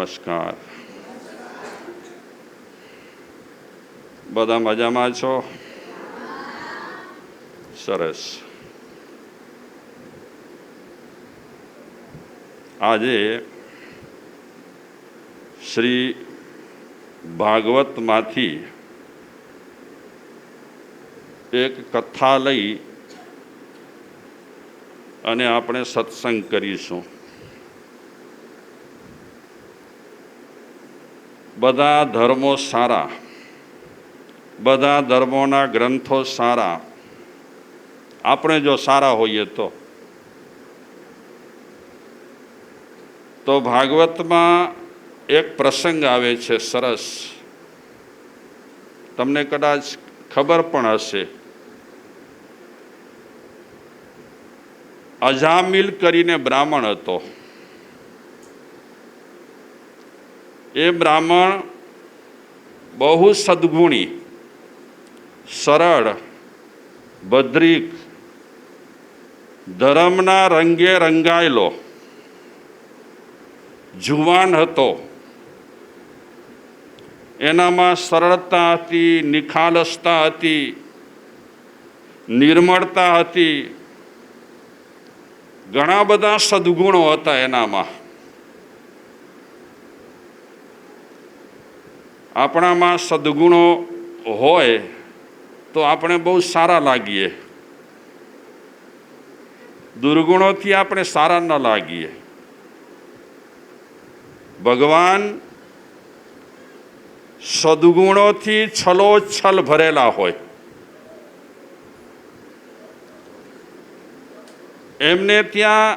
નમસ્કાર. બધા મજામાં છો? સરસ. આજે શ્રી ભાગવતમાંથી એક કથા લઈ અને આપણે સત્સંગ કરીશું. બધા ધર્મો સારા, બધા ધર્મોના ગ્રંથો સારા, આપણે જો સારા હોઈએ તો ભાગવતમાં એક પ્રસંગ આવે છે સરસ. તમને કદાચ ખબર પણ હશે. અજામિલ કરીને બ્રાહ્મણ હતો. એ બ્રાહ્મણ બહુ સદ્ગુણી, સરળ, ભદ્રિક, ધર્મના રંગે રંગાયેલો, જુવાન હતો. એનામાં સરળતા હતી, નિખાલસતા હતી, નિર્મળતા હતી, ઘણા બધા સદ્ગુણો હતા એનામાં. આપણામાં સદ્ગુણો હોય તો આપણે બહુ સારા લાગીએ, દુર્ગુણોથી આપણે સારા ન લાગીએ. ભગવાન સદ્ગુણોથી છલોછલ ભરેલા હોય. એમને ત્યાં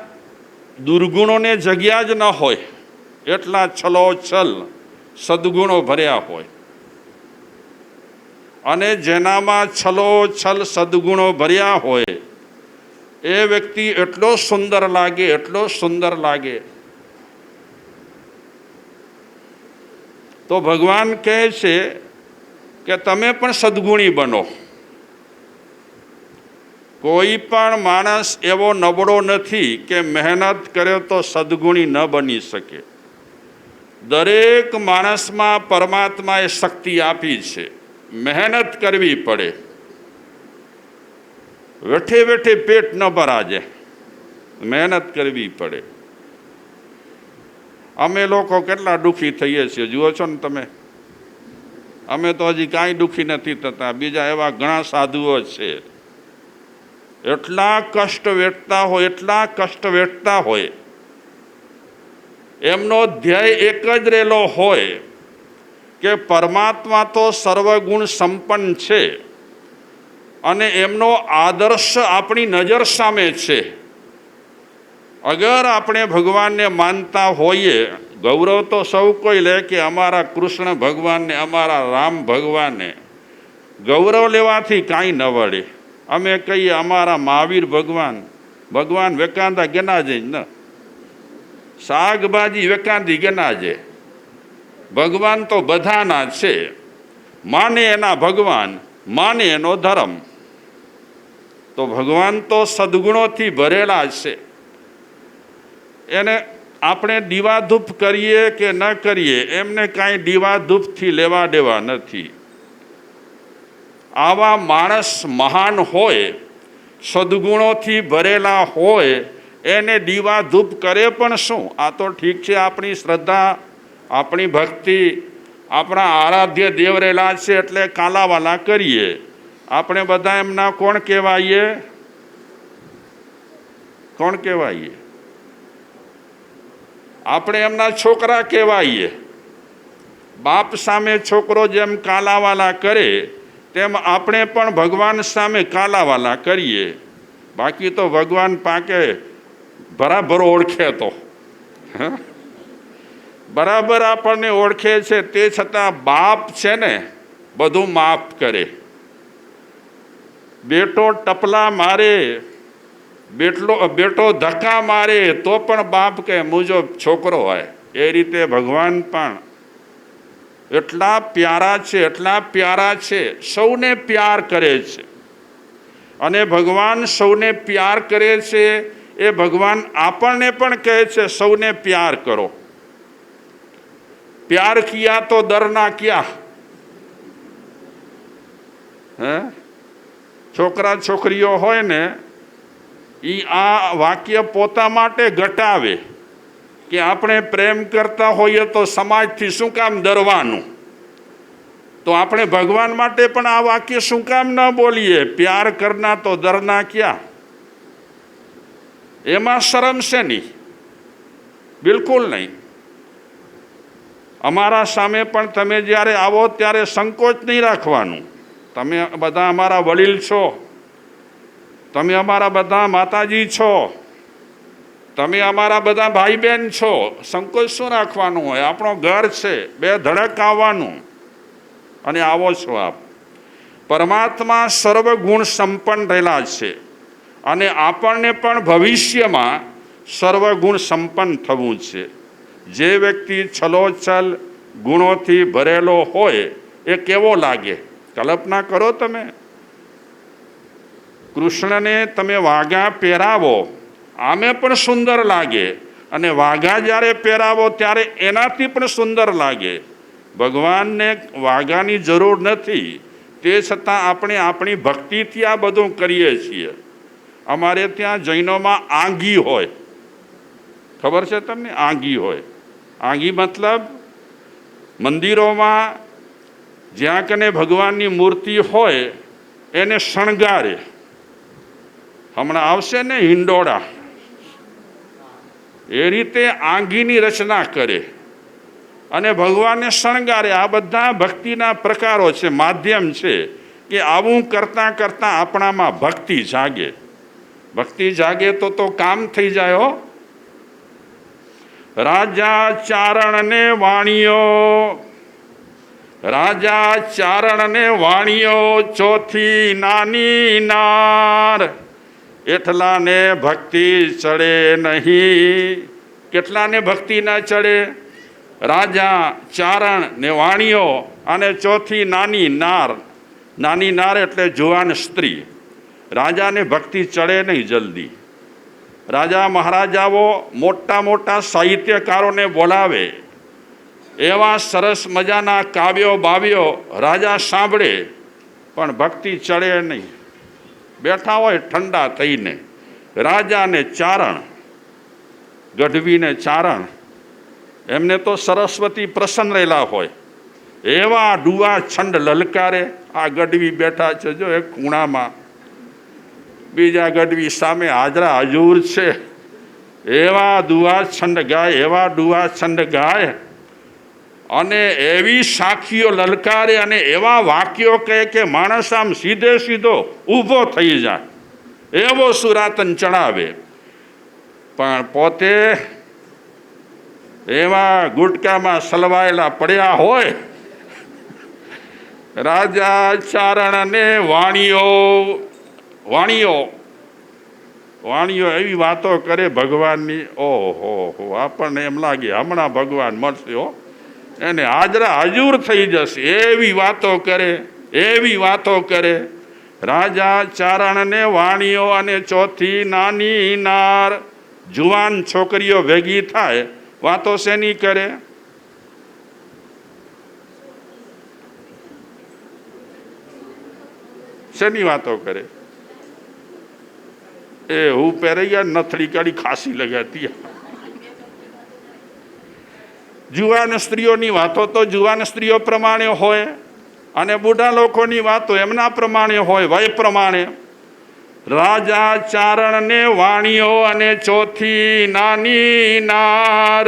દુર્ગુણોને જગ્યા જ ન હોય, એટલા છલોછલ સદ્ગુણો ભર્યા હોય. અને જેનામાં છલોછલ સદ્ગુણો ભર્યા હોય એ વ્યક્તિ એટલો સુંદર લાગે, એટલો સુંદર લાગે. તો ભગવાન કહે છે કે તમે પણ સદ્ગુણી બનો. કોઈ પણ માણસ એવો નબળો નથી કે મહેનત કરે તો સદ્ગુણી ન બની શકે. દરેક માણસમાં પરમાત્માએ શક્તિ આપી છે, મહેનત કરવી પડે. વેઠે વેઠે પેટ ન ભરાજે, મહેનત કરવી પડે. અમે લોકો કેટલા દુઃખી થઈએ છીએ જુઓ છો ને તમે. અમે તો હજી કાંઈ દુઃખી નથી થતા. બીજા એવા ઘણા સાધુઓ છે, એટલા કષ્ટ વેઠતા હોય, એટલા કષ્ટ વેઠતા હોય. એમનો ધ્યેય એક જ રહેલો હોય કે પરમાત્મા તો સર્વગુણ સંપન્ન છે અને એમનો આદર્શ આપણી નજર સામે છે. અગર આપણે ભગવાનને માનતા હોઈએ, ગૌરવ તો સૌ કોઈ લે કે અમારા કૃષ્ણ ભગવાનને, અમારા રામ ભગવાનને. ગૌરવ લેવાથી કાંઈ ન વળે. અમે કહીએ અમારા મહાવીર ભગવાન, ભગવાન વેકાંતા ગેના જઈ ન, શાકભાજી વેકાંતી ગેના છે. ભગવાન તો બધાના છે. માને એના ભગવાન, માને એનો ધર્મ. તો ભગવાન તો સદ્ગુણોથી ભરેલા છે. એને આપણે દીવાધૂપ કરીએ કે ન કરીએ, એમને કાંઈ દીવાધૂપથી લેવા દેવા નથી. આવા માણસ મહાન હોય, સદ્ગુણોથી ભરેલા હોય, એને દીવાધૂપ કરે પણ શું? આ તો ઠીક છે, આપણી શ્રદ્ધા, આપણી ભક્તિ, આપણા આરાધ્ય દેવ રહેલા છે એટલે કાલાવાલા કરીએ. આપણે બધા એમના કોણ કહેવાઈએ? કોણ કહેવાઈએ? આપણે એમના છોકરા કહેવાઈએ. બાપ સામે છોકરો જેમ કાલાવાલા કરે તેમ આપણે પણ ભગવાન સામે કાલાવાલા કરીએ. બાકી તો ભગવાન પાકે બરાબર ઓળખે તો બરાબર આપણને ઓળખે છે. તે છતાં બાપ છે ને બધું માફ કરે. બેટો ટપલા મારે, બેટો ધક્કા મારે તો પણ બાપ કે મુજો છોકરો હોય. એ રીતે ભગવાન પણ એટલા પ્યારા છે, એટલા પ્યારા છે, સૌને પ્યાર કરે છે. અને ભગવાન સૌને પ્યાર કરે છે એ ભગવાન આપણને પણ કહે છે સૌને પ્યાર કરો. प्यार किया तो डरना क्या। હે છોકરા છોકરીઓ હોય ને એ આ વાક્ય પોતા માટે ઘટાવે કે આપણે પ્રેમ કરતા હોઈએ તો સમાજથી શું કામ ડરવાનું, તો આપણે ભગવાન માટે પણ આ વાક્ય શું કામ ન બોલીએ, પ્યાર કરના તો ડરના ક્યાં। એમાં શરમ છે નહીં, બિલકુલ નહીં। અમારા સામે પણ તમે જ્યારે આવો ત્યારે સંકોચ નહીં રાખવાનું। તમે બધા અમારા વડીલ છો, તમે અમારા બધા માતાજી છો, તમે અમારા બધા ભાઈ બહેન છો, સંકોચ શું રાખવાનું હોય। આપણો ઘર છે, બે ધડક આવવાનું અને આવો છો આપ। પરમાત્મા સર્વગુણ સંપન્ન રહેલા છે અને આપણને પણ ભવિષ્યમાં સર્વગુણ સંપન્ન થવું છે। જે વ્યક્તિ છલોછલ ગુણોથી ભરેલો હોય એ કેવો લાગે, કલ્પના કરો તમે। કૃષ્ણને તમે વાઘા પહેરાવો, આમે પણ સુંદર લાગે, અને વાઘા જ્યારે પહેરાવો ત્યારે એનાથી પણ સુંદર લાગે। ભગવાનને વાઘાની જરૂર નથી, તે છતાં આપણે આપણી ભક્તિથી આ બધું કરીએ છીએ। અમારે ત્યાં જૈનોમાં આંગી હોય, ખબર છે તમને? આંગી હોય, આંગી મતલબ મંદિરોમાં જ્યાં કને ભગવાનની મૂર્તિ હોય એને શણગારે। હમણાં આવશે ને હિંડોળા, એ રીતે આંગીની રચના કરે અને ભગવાનને શણગારે। આ બધા ભક્તિના પ્રકારો છે, માધ્યમ છે કે આવું કરતાં કરતાં આપણામાં ભક્તિ જાગે। ભક્તિ જાગે તો કામ થઈ જાય હો। રાજા ચારણ ને વાણીઓ, રાજા ચારણ ને વાણીઓ, ચોથી નાની નાર, એટલાને ભક્તિ ચડે નહીં। કેટલાને ભક્તિ ના ચડે? રાજા ચારણ ને વાણીઓ અને ચોથી નાની નાર। નાની નાર એટલે જુવાન સ્ત્રી। રાજાને ભક્તિ ચડે નહીં જલ્દી। રાજા મહારાજાઓ મોટા મોટા સાહિત્યકારોને બોલાવે, એવા સરસ મજાના કાવ્યો બાવ્યો રાજા સાંભળે, પણ ભક્તિ ચડે નહીં। બેઠા હોય ઠંડા થઈને। રાજાને ચારણ, ગઢવીને ચારણ, એમને તો સરસ્વતી પ્રસન્ન રહેલા હોય, એવા ડુઆ છંદ લલકારે। આ ગઢવી બેઠા છે જો એક ખૂણામાં, બીજા ગઢવી સામે હાજરા હજૂર છે, એવા દુઆ છંદ ગાય, એવા દુઆ છંદ ગાય અને એવી સાખીઓ લલકારે અને એવા વાક્યો કહે કે માણસ આમ સીધે સીધો ઊભો થઈ જાય, એવો સુરાતન ચડાવે। પણ પોતે એવા ગુટકામાં સલવાયેલા પડ્યા હોય। રાજા ચારણ ને વાણીઓ, વાણીઓ વાણીઓ એવી વાતો કરે ભગવાનની, ઓહો હો, આપણને એમ લાગે હમણાં ભગવાન મળશે હો, એને હાજરા હજૂર થઈ જશે, એવી વાતો કરે, એવી વાતો કરે। રાજા ચારણ ને વાણીઓ અને ચોથી નાની નાર। જુવાન છોકરીઓ ભેગી થાય, વાતો શેની કરે? શેની વાતો કરે? એ હું પહેરૈયા નથડી કાઢી ખાસી લગાતી। જુવાન સ્ત્રીઓની વાતો તો જુવાન સ્ત્રીઓ પ્રમાણે હોય અને બુઢા લોકોની વાતો એમના પ્રમાણે હોય, વય પ્રમાણે। રાજા ચારણ ને વાણીઓ અને ચોથી નાની નાર,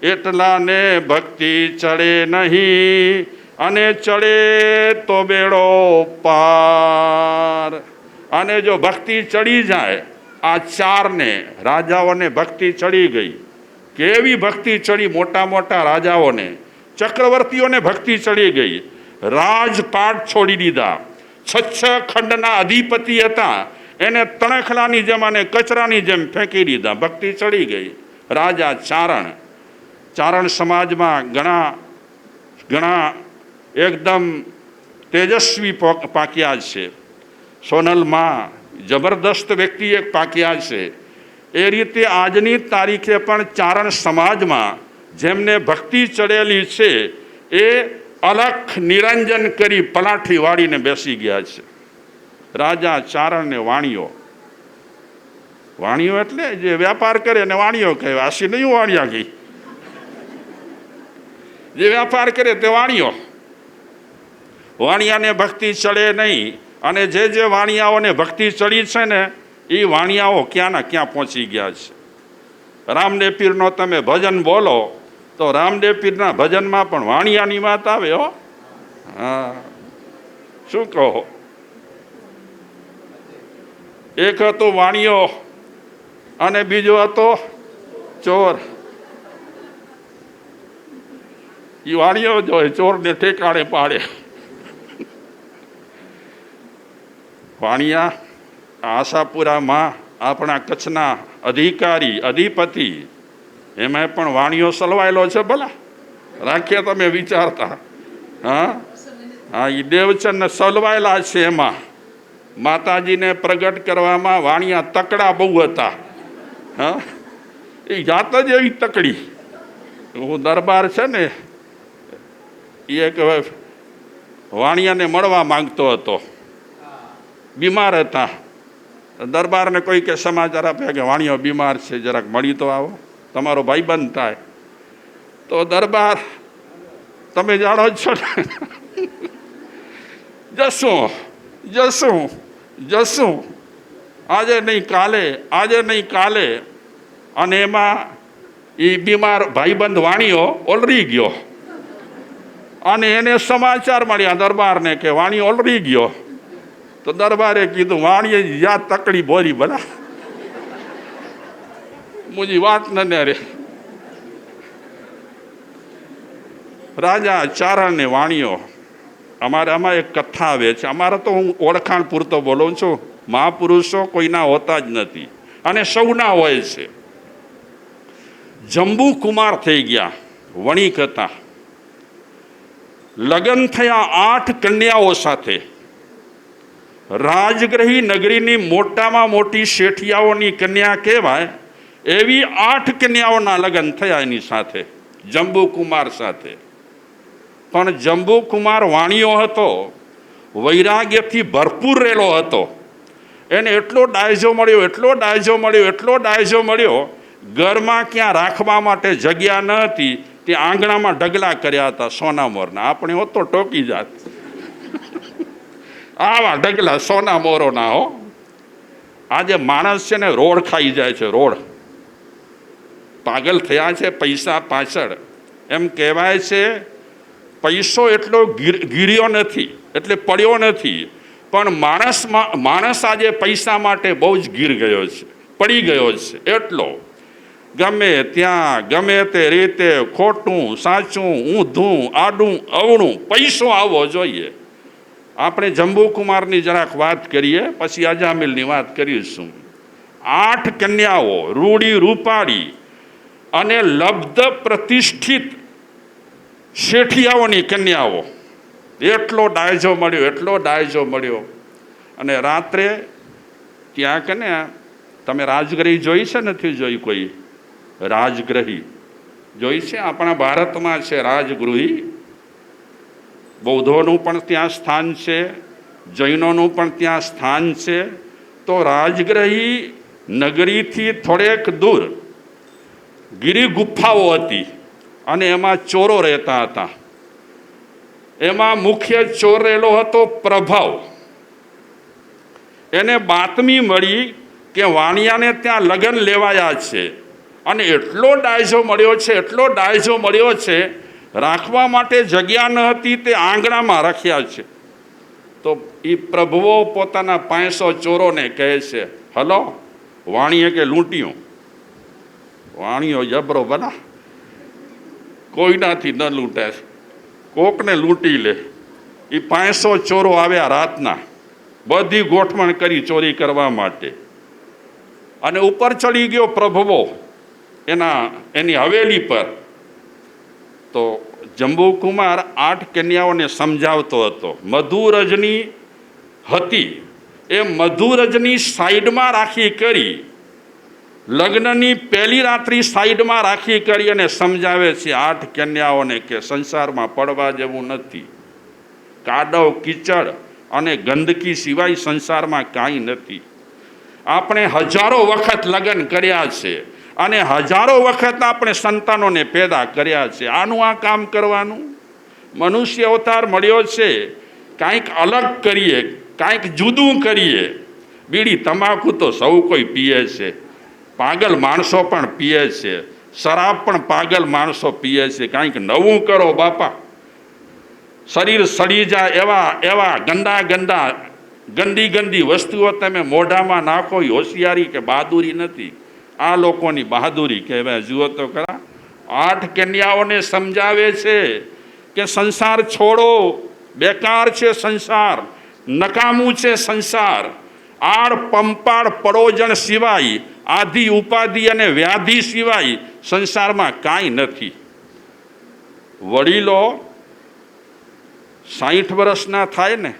એટલાને ભક્તિ ચડે નહીં અને ચડે તો બેડો પાર। અને જો ભક્તિ ચડી જાય, આ ચારને રાજાઓને ભક્તિ ચડી ગઈ। કેવી ભક્તિ ચડી? મોટા મોટા રાજાઓને, ચક્રવર્તીઓને ભક્તિ ચડી ગઈ। રાજપાટ છોડી દીધા। 6 ખંડના અધિપતિ હતા, એને તણખલાની જેમ અને કચરાની જેમ ફેંકી દીધા। ભક્તિ ચડી ગઈ। રાજા ચારણ, ચારણ સમાજમાં ઘણા ઘણા એકદમ તેજસ્વી પાક્યા છે। સોનલમાં જબરદસ્ત વ્યક્તિ એક પાક્યા છે। એ રીતે આજની તારીખે પણ ચારણ સમાજમાં જેમને ભક્તિ ચડેલી છે એ અલખ નિરંજન કરી પલાઠી વાળીને બેસી ગયા છે. રાજા ચારણ ને વાણીઓ. વાણીઓ એટલે જે વ્યાપાર કરે ને વાણીઓ કહે. આશી નહીં વાણિયા ગઈ, જે વ્યાપાર કરે તે વાણીઓ. વાણિયાને ભક્તિ ચડે નહીં, અને જે વાણિયાઓને ભક્તિ ચડી છે ને એ વાણિયાઓ ક્યાંના ક્યાં પહોંચી ગયા છે. રામદેવ પીરનો તમે ભજન બોલો તો રામદેવ પીરના ભજનમાં પણ વાણિયાની વાત આવે. હો, હા, શું કહો? એક હતો વાણિયો અને બીજો હતો ચોર. એ વાણિયો જો ચોરને ઠેકાણે પાડે. વાણિયા આશાપુરામાં આપણા કચ્છના અધિકારી અધિપતિ, એમાં પણ વાણીઓ સલવાયેલો છે. ભલા રાખીએ તમે વિચારતા. હા હા, એ દેવચંદ સલવાયેલા છે. એમાં માતાજીને પ્રગટ કરવામાં વાણિયા તકડા બહુ હતા. હા, એ જાત જ એવી તકડી. હું દરબાર છે ને એ એક વાણિયાને મળવા માંગતો હતો. બીમાર હતા. દરબારને કોઈ કે સમાચાર આપ્યા કે વાણિયો બીમાર છે, જરાક મળી તો આવો, તમારો ભાઈબંધ થાય. તો દરબાર તમે જાણો જ છો ને, જશું જશું જશું, આજે નહીં કાલે, આજે નહીં કાલે. અને એમાં એ બીમાર ભાઈબંધ વાણિયો ઓલરી ગયો, અને એને સમાચાર મળ્યા દરબારને કે વાણિયો ઓલરી ગયો. તો દરબારે કીધું વાણીએ યાદ તકડી બોરી બના મુજી વાત ન રે. રાજા ચારણ ને વાણીઓ. અમારે આમાં એક કથા આવે છે. અમારે તો હું ઓળખાણ પૂરતો બોલું છું. મહાપુરુષો કોઈના હોતા જ નથી અને સૌના હોય છે. જંબુ કુમાર થઈ ગયા, વણિક હતા. લગ્ન થયા 8 કન્યાઓ સાથે. રાજગ્રહી નગરીની મોટામાં મોટી શેઠિયાઓની કન્યા કહેવાય એવી 8 કન્યાઓના લગ્ન થયા એની સાથે, જંબુ કુમાર સાથે. પણ જંબુ કુમાર વાણિયો હતો, વૈરાગ્યથી ભરપૂર રહેલો હતો. એને એટલો ડાયજો મળ્યો, એટલો ડાયજો મળ્યો, એટલો ડાયજો મળ્યો, ઘરમાં ક્યાં રાખવા માટે જગ્યા ન હતી, તે આંગણામાં ઢગલા કર્યા હતા સોના મોરના. આપણે હોત તો ટોકી જાત. આવા ઢગલા સોના મોરોના. હો, આજે માણસ છે ને રોડ ખાઈ જાય છે. રોડ પાગલ થયા છે પૈસા પાછળ. એમ કહેવાય છે પૈસો એટલો ગીર્યો નથી, એટલે પડ્યો નથી, પણ માણસ આજે પૈસા માટે બહુ જ ગીર ગયો છે, પડી ગયો છે. એટલો ગમે ત્યાં ગમે તે રીતે ખોટું સાચું ઊંધું આડું અવળું પૈસો આવવો જોઈએ. આપણે જંબુકુમારની જરાક વાત કરીએ, પછી અજામિલની વાત કરીશું. 8 કન્યાઓ, રૂડી રૂપાળી અને લબ્ધ પ્રતિષ્ઠિત શેઠિયાઓની કન્યાઓ. એટલો ડાયજો મળ્યો, એટલો ડાયજો મળ્યો. અને રાત્રે ત્યાં કને તમે રાજગ્રહી જોઈ છે? નથી જોઈ? કોઈ રાજગ્રહી જોઈ છે? આપણા ભારતમાં છે રાજગૃહી. બૌદ્ધોનું પણ ત્યાં સ્થાન છે, જૈનોનું પણ ત્યાં સ્થાન છે. તો રાજગ્રહી નગરીથી થોડેક દૂર ગિરી ગુફાઓ હતી અને એમાં ચોરો રહેતા હતા. એમાં મુખ્ય ચોર રહેલો હતો પ્રભાવ. એને બાતમી મળી કે વાણિયાને ત્યાં લગ્ન લેવાયા છે, અને એટલો ડાયજો મળ્યો છે, એટલો ડાયજો મળ્યો છે, રાખવા માટે જગ્યા ન હતી, તે આંગણામાં રાખ્યા છે. તો એ પ્રભુઓ પોતાના 500 ચોરોને કહે છે, હલો વાણીએ કે લૂંટ્યું. વાણીઓ જબરો બના, કોઈનાથી ન લૂંટે, કોકને લૂંટી લે. એ 500 ચોરો આવ્યા રાતના, બધી ગોઠવણ કરી ચોરી કરવા માટે. અને ઉપર ચડી ગયો પ્રભુઓ એની હવેલી પર. તો જંબુકુમાર 8 કન્યાઓને સમજાવતો હતો. મધુરજની હતી, એ મધુરજની સાઈડમાં રાખી કરી લગ્નની પહેલી રાત્રિ સાઈડમાં રાખી કરી અને સમજાવે છે 8 કન્યાઓને કે સંસારમાં પડવા જેવું નથી. કાદવ કીચડ અને ગંદકી સિવાય સંસારમાં કાંઈ નથી. આપણે હજારો વખત લગ્ન કર્યા છે અને હજારો વખત આપણે સંતાનોને પેદા કર્યા છે. આનું આ કામ કરવાનું? મનુષ્ય અવતાર મળ્યો છે, કાંઈક અલગ કરીએ, કાંઈક જુદું કરીએ. બીડી તમાકુ તો સૌ કોઈ પીએ છે, પાગલ માણસો પણ પીએ છે, શરાબ પણ પાગલ માણસો પીએ છે. કાંઈક નવું કરો બાપા. શરીર સડી જાય એવા ગંદી વસ્તુઓ તમે મોઢામાં નાખો. હોશિયારી કે બહાદુરી નથી, આ લોકોની બહાદુરી કહેવાય. જુઓ તો ખરા, 8 કન્યાઓને સમજાવે છે કે સંસાર છોડો, બેકાર છે સંસાર, નકામું છે સંસાર. આડ પંપાળ પડોજણ સિવાય, આધિ ઉપાધિ અને વ્યાધિ સિવાય સંસારમાં કાંઈ નથી. વડીલો 60 વર્ષના થાય ને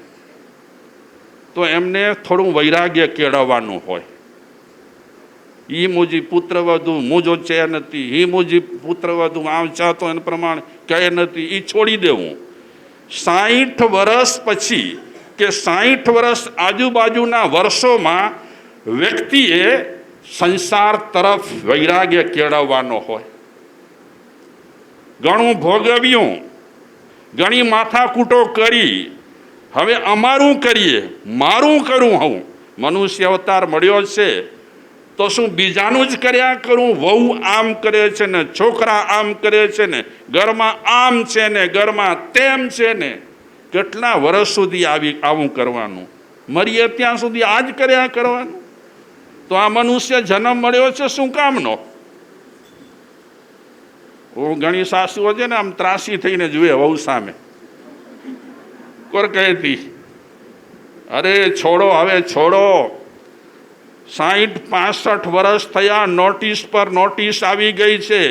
તો એમને થોડું વૈરાગ્ય કેળવવાનું હોય. ઈ મુજી પુત્રવધુ મુજો છે નથી, ઈ મુજી પુત્રવધુ આમ ચાહતો એને પ્રમાણે કહે નથી, એ છોડી દેવું. 60 વર્ષ પછી કે 60 વર્ષ આજુબાજુના વર્ષોમાં વ્યક્તિએ સંસાર તરફ વૈરાગ્ય કેળવવાનો હોય. ઘણું ભોગવ્યું, ઘણી માથાકૂટો કરી, હવે અમારું કરીએ, મારું કરું. હું મનુષ્ય અવતાર મળ્યો છે તો શું બીજાનું જ કર્યા કરું? વહુ આમ કરે છે ને, છોકરા આમ કરે છે ને, ઘરમાં આમ છે ને, ઘરમાં તેમ છે ને. કેટલા વર્ષ સુધી આવું કરવાનું? મરીએ ત્યાં સુધી આ જ કર્યા કરવાનું? તો આ મનુષ્ય જન્મ મળ્યો છે શું કામનો? ઘણી સાસુઓ છે ને આમ ત્રાસી થઈને જુએ વહુ સામે. કોર કહેતી, અરે છોડો, હવે છોડો. 60-65 વર્ષ થયા, નોટિસ પર નોટિસ આવી ગઈ છે.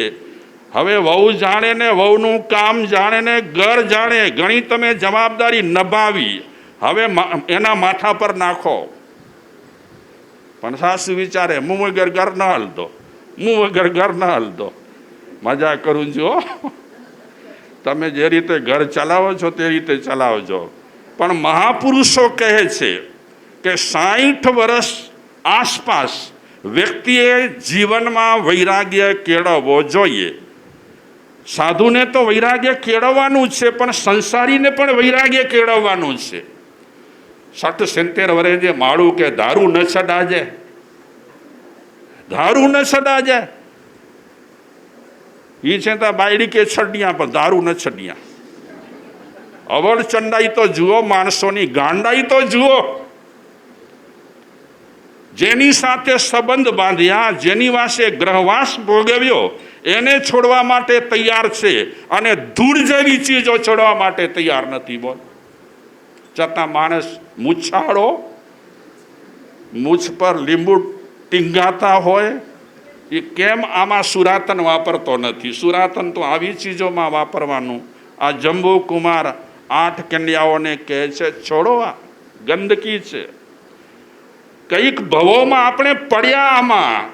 હવે વહુ જાણે ને, વહુનું કામ જાણે ને, ઘર જાણે. ઘણી તમે જવાબદારી નભાવી, હવે એના માથા પર નાખો. પણ સાસુ વિચારે, હું વગર ઘર ન હલતો, હું વગર ઘર ન હલતો. મજા કરું છું, તમે જે રીતે ઘર ચલાવો છો તે રીતે ચલાવજો. પણ મહાપુરુષો કહે છે કે 60 વર્ષ આસપાસ વ્યક્તિએ જીવનમાં વૈરાગ્ય કેળવવો જોઈએ. સાધુને તો વૈરાગ્ય કેળવવાનું છે, પણ સંસારીને પણ વૈરાગ્ય કેળવવાનું છે. 60-70 વર્ષે જે માળું કે દારૂ ન છડાજે, દારૂ ન છડાજે. એ છે તો બાયડી કે છડિયા, પણ દારૂ ન છડિયા. અવળ ચંડાઈ તો જુઓ, માણસોની ગાંડાઈ તો જુઓ. જેની સાથે સંબંધ બાંધ્યા, જેની વાસે ગ્રહવાસ ભોગવ્યો, એને છોડવા માટે તૈયાર છે અને ધૂળ જેવી ચીજો છોડવા માટે તૈયાર નથી. બોલ, છતાં માણસ મૂછાળો, મૂછ પર લીંબુ ટીંગાતા હોય, એ કેમ આમાં સુરાતન વાપરતો નથી? સુરાતન તો આવી ચીજોમાં વાપરવાનું. આ જંબુ કુમાર 8 કન્યાઓને કહે છે છોડો, આ ગંદકી છે. કઈક ભવોમાં આપણે પડ્યા, આમાં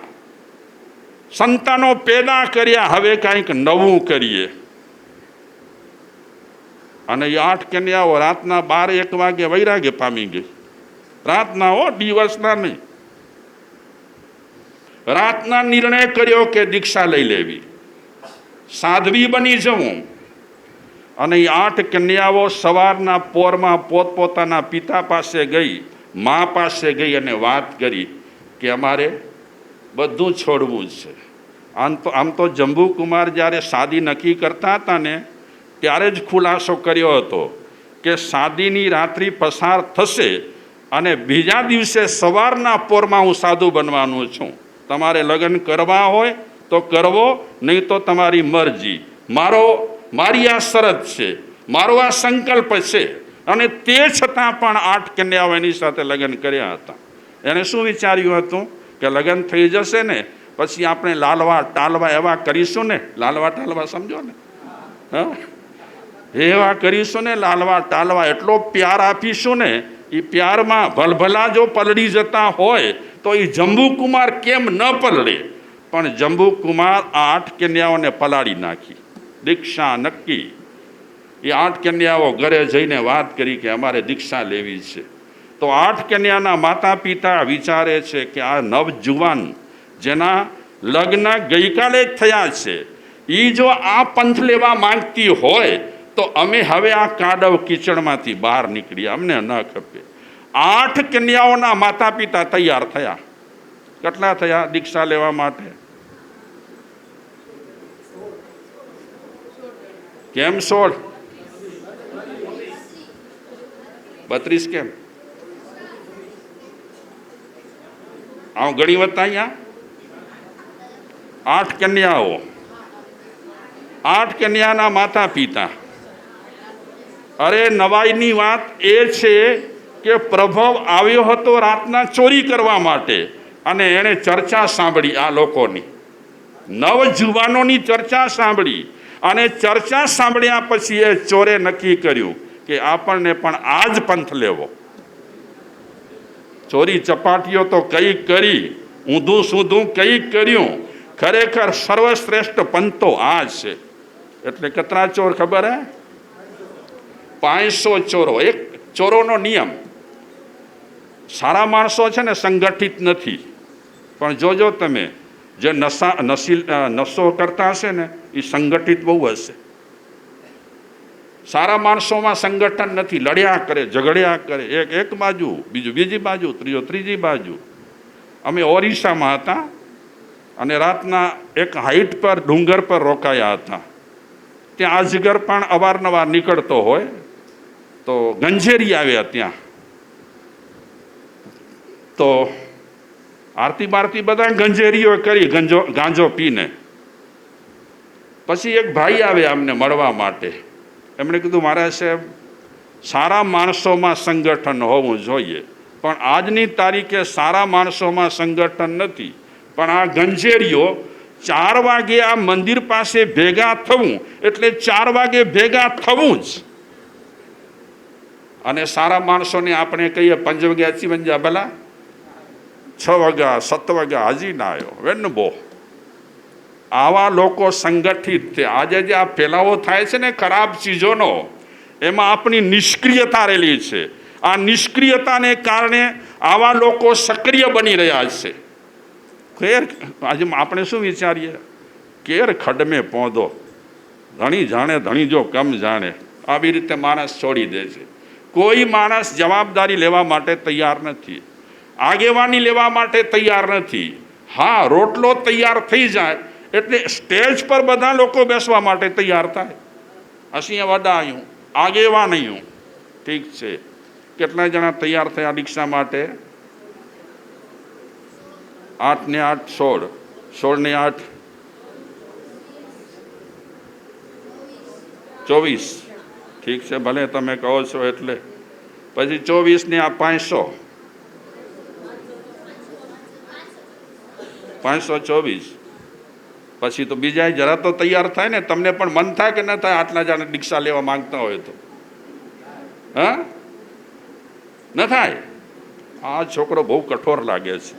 સંતાનો પેદા કર્યા, હવે કંઈક નવું કરીએ. અને એ 8 કન્યાઓ રાતના 12-1 વાગે વૈરાગ્ય પામી ગઈ. રાતના હો, દિવસના નહીં. રાતના નિર્ણય કર્યો કે દીક્ષા લઈ લેવી, સાધ્વી બની જવું. અને એ 8 કન્યાઓ સવારના પોરમાં પોતપોતાના પિતા પાસે ગઈ, મા પાસે ગઈ અને વાત કરી કે અમારે બધું છોડવું છે. આમ તો જંબુકુમાર જ્યારે શાદી નક્કી કરતા હતા ને ત્યારે જ ખુલાસો કર્યો હતો કે શાદીની રાત્રિ પસાર થશે અને બીજા દિવસે સવારના પોરમાં હું સાધુ બનવાનું છું. તમારે લગ્ન કરવા હોય તો કરવો, નહીં તો તમારી મરજી. મારી આ શરત છે, મારો આ સંકલ્પ છે. અને તે છતાં પણ 8 કન્યાઓ એની સાથે લગ્ન કર્યા હતા. એણે શું વિચાર્યું હતું કે લગ્ન થઈ જશે ને પછી આપણે લાલવા ટાલવા એવા કરીશું ને, લાલવા ટાલવા સમજો ને, હા, એવા કરીશું ને, લાલવા ટાલવા એટલો પ્યાર આપીશું ને, એ પ્યારમાં ભલભલા જો પલળી જતા હોય તો એ જંબુકુમાર કેમ ન પલળે? પણ જંબુકુમાર આ 8 કન્યાઓને પલાળી નાખી. દીક્ષા નક્કી. એ 8 કન્યાઓ ઘરે જઈને વાત કરી કે અમારે દીક્ષા લેવી છે. તો 8 કન્યાના માતા પિતા વિચારે છે કે આ નવજુવાન જેના લગ્ન ગઈકાલે જ થયા છે, એ જો આ પંથ લેવા માંગતી હોય તો અમે હવે આ કાદવ કીચડમાંથી બહાર નીકળીએ, અમને ન ખપે. 8 કન્યાઓના માતા પિતા તૈયાર થયા. કેટલા થયા દીક્ષા લેવા માટે? કેમ 16? 32 કેમ? આવું ઘણી વખત અહીંયા 8 કન્યાઓ, 8 કન્યાના માતા પિતા. અરે નવાઈની વાત એ છે કે પ્રભવ આવ્યો હતો રાતના ચોરી કરવા માટે અને એણે ચર્ચા સાંભળી આ લોકોની, નવજુવાનોની ચર્ચા સાંભળી. અને ચર્ચા સાંભળ્યા પછી એ ચોરે નક્કી કર્યું કે આપણને પણ આ જ પંથ લેવો. ચોરી ચપાટીઓ તો કંઈક કરી, ઊંધું સૂધું કંઈક કર્યું, ખરેખર સર્વશ્રેષ્ઠ પંથ તો આ છે. એટલે કેટલા ચોર ખબર હે? 500 ચોરો. એક ચોરોનો નિયમ, સારા માણસો છે ને સંગઠિત નથી, પણ જોજો તમે જે નશો કરતા હશે ને એ સંગઠિત બહુ હશે. સારા માણસોમાં સંગઠન નથી, લડ્યા કરે, ઝઘડ્યા કરે, એક બાજુ, બીજું બીજી બાજુ, ત્રીજો ત્રીજી બાજુ. અમે ઓરિસ્સામાં હતા અને રાતના એક હાઈટ પર ડુંગર પર રોકાયા હતા. ત્યાં અજગર પણ અવારનવાર નીકળતો હોય, તો ગંજેરી આવ્યા ત્યાં. તો આરતી બારતી બધા ગંજેરીઓ કરી ગાંજો પીને. પછી એક ભાઈ આવ્યા અમને મળવા માટે. એમણે કીધું મારા સાહેબ સારા માણસોમાં સંગઠન હોવું જોઈએ, પણ આજની તારીખે સારા માણસોમાં સંગઠન નથી, પણ આ ગંજેરીઓ 4 વાગે આ મંદિર પાસે ભેગા થવું એટલે 4 વાગે ભેગા થવું જ. અને સારા માણસોને આપણે કહીએ 5 વાગે અચી વંજા ભલા, 6 વાગ્યા 7 વાગ્યા હજી ના આવ્યો વેન બો. આવા લોકો સંગઠિત છે. આજે જે આ ફેલાવો થાય છે ને ખરાબ ચીજોનો, એમાં આપણી નિષ્ક્રિયતા રહેલી છે. આ નિષ્ક્રિયતાને કારણે આવા લોકો સક્રિય બની રહ્યા છે. ખેર આજે આપણે શું વિચારીએ, કેર ખડમે પહોંધો, ધણી જાણે ધણી જો કમ જાણે, આવી રીતે માણસ છોડી દે છે. કોઈ માણસ જવાબદારી લેવા માટે તૈયાર નથી, આગેવાની લેવા માટે તૈયાર નથી. હા, રોટલો તૈયાર થઈ જાય એટલે સ્ટેજ પર બધા લોકો બેસવા માટે તૈયાર થાય. ਅਸੀਂ વડાયું આગેવાનયું, ઠીક છે. કેટલા જણા તૈયાર થયા દીક્ષા માટે? 8 ને 8 16, 16 ને 8 24. ઠીક છે, ભલે તમે કહો છો એટલે. પછી 24 ને 500, 524. પછી તો બીજા જરા તો તૈયાર થાય ને. તમને પણ મન થાય કે ન થાય આટલા જણા દીક્ષા લેવા માંગતા હોય તો? હા, ન થાય? આ છોકરો બહુ કઠોર લાગે છે.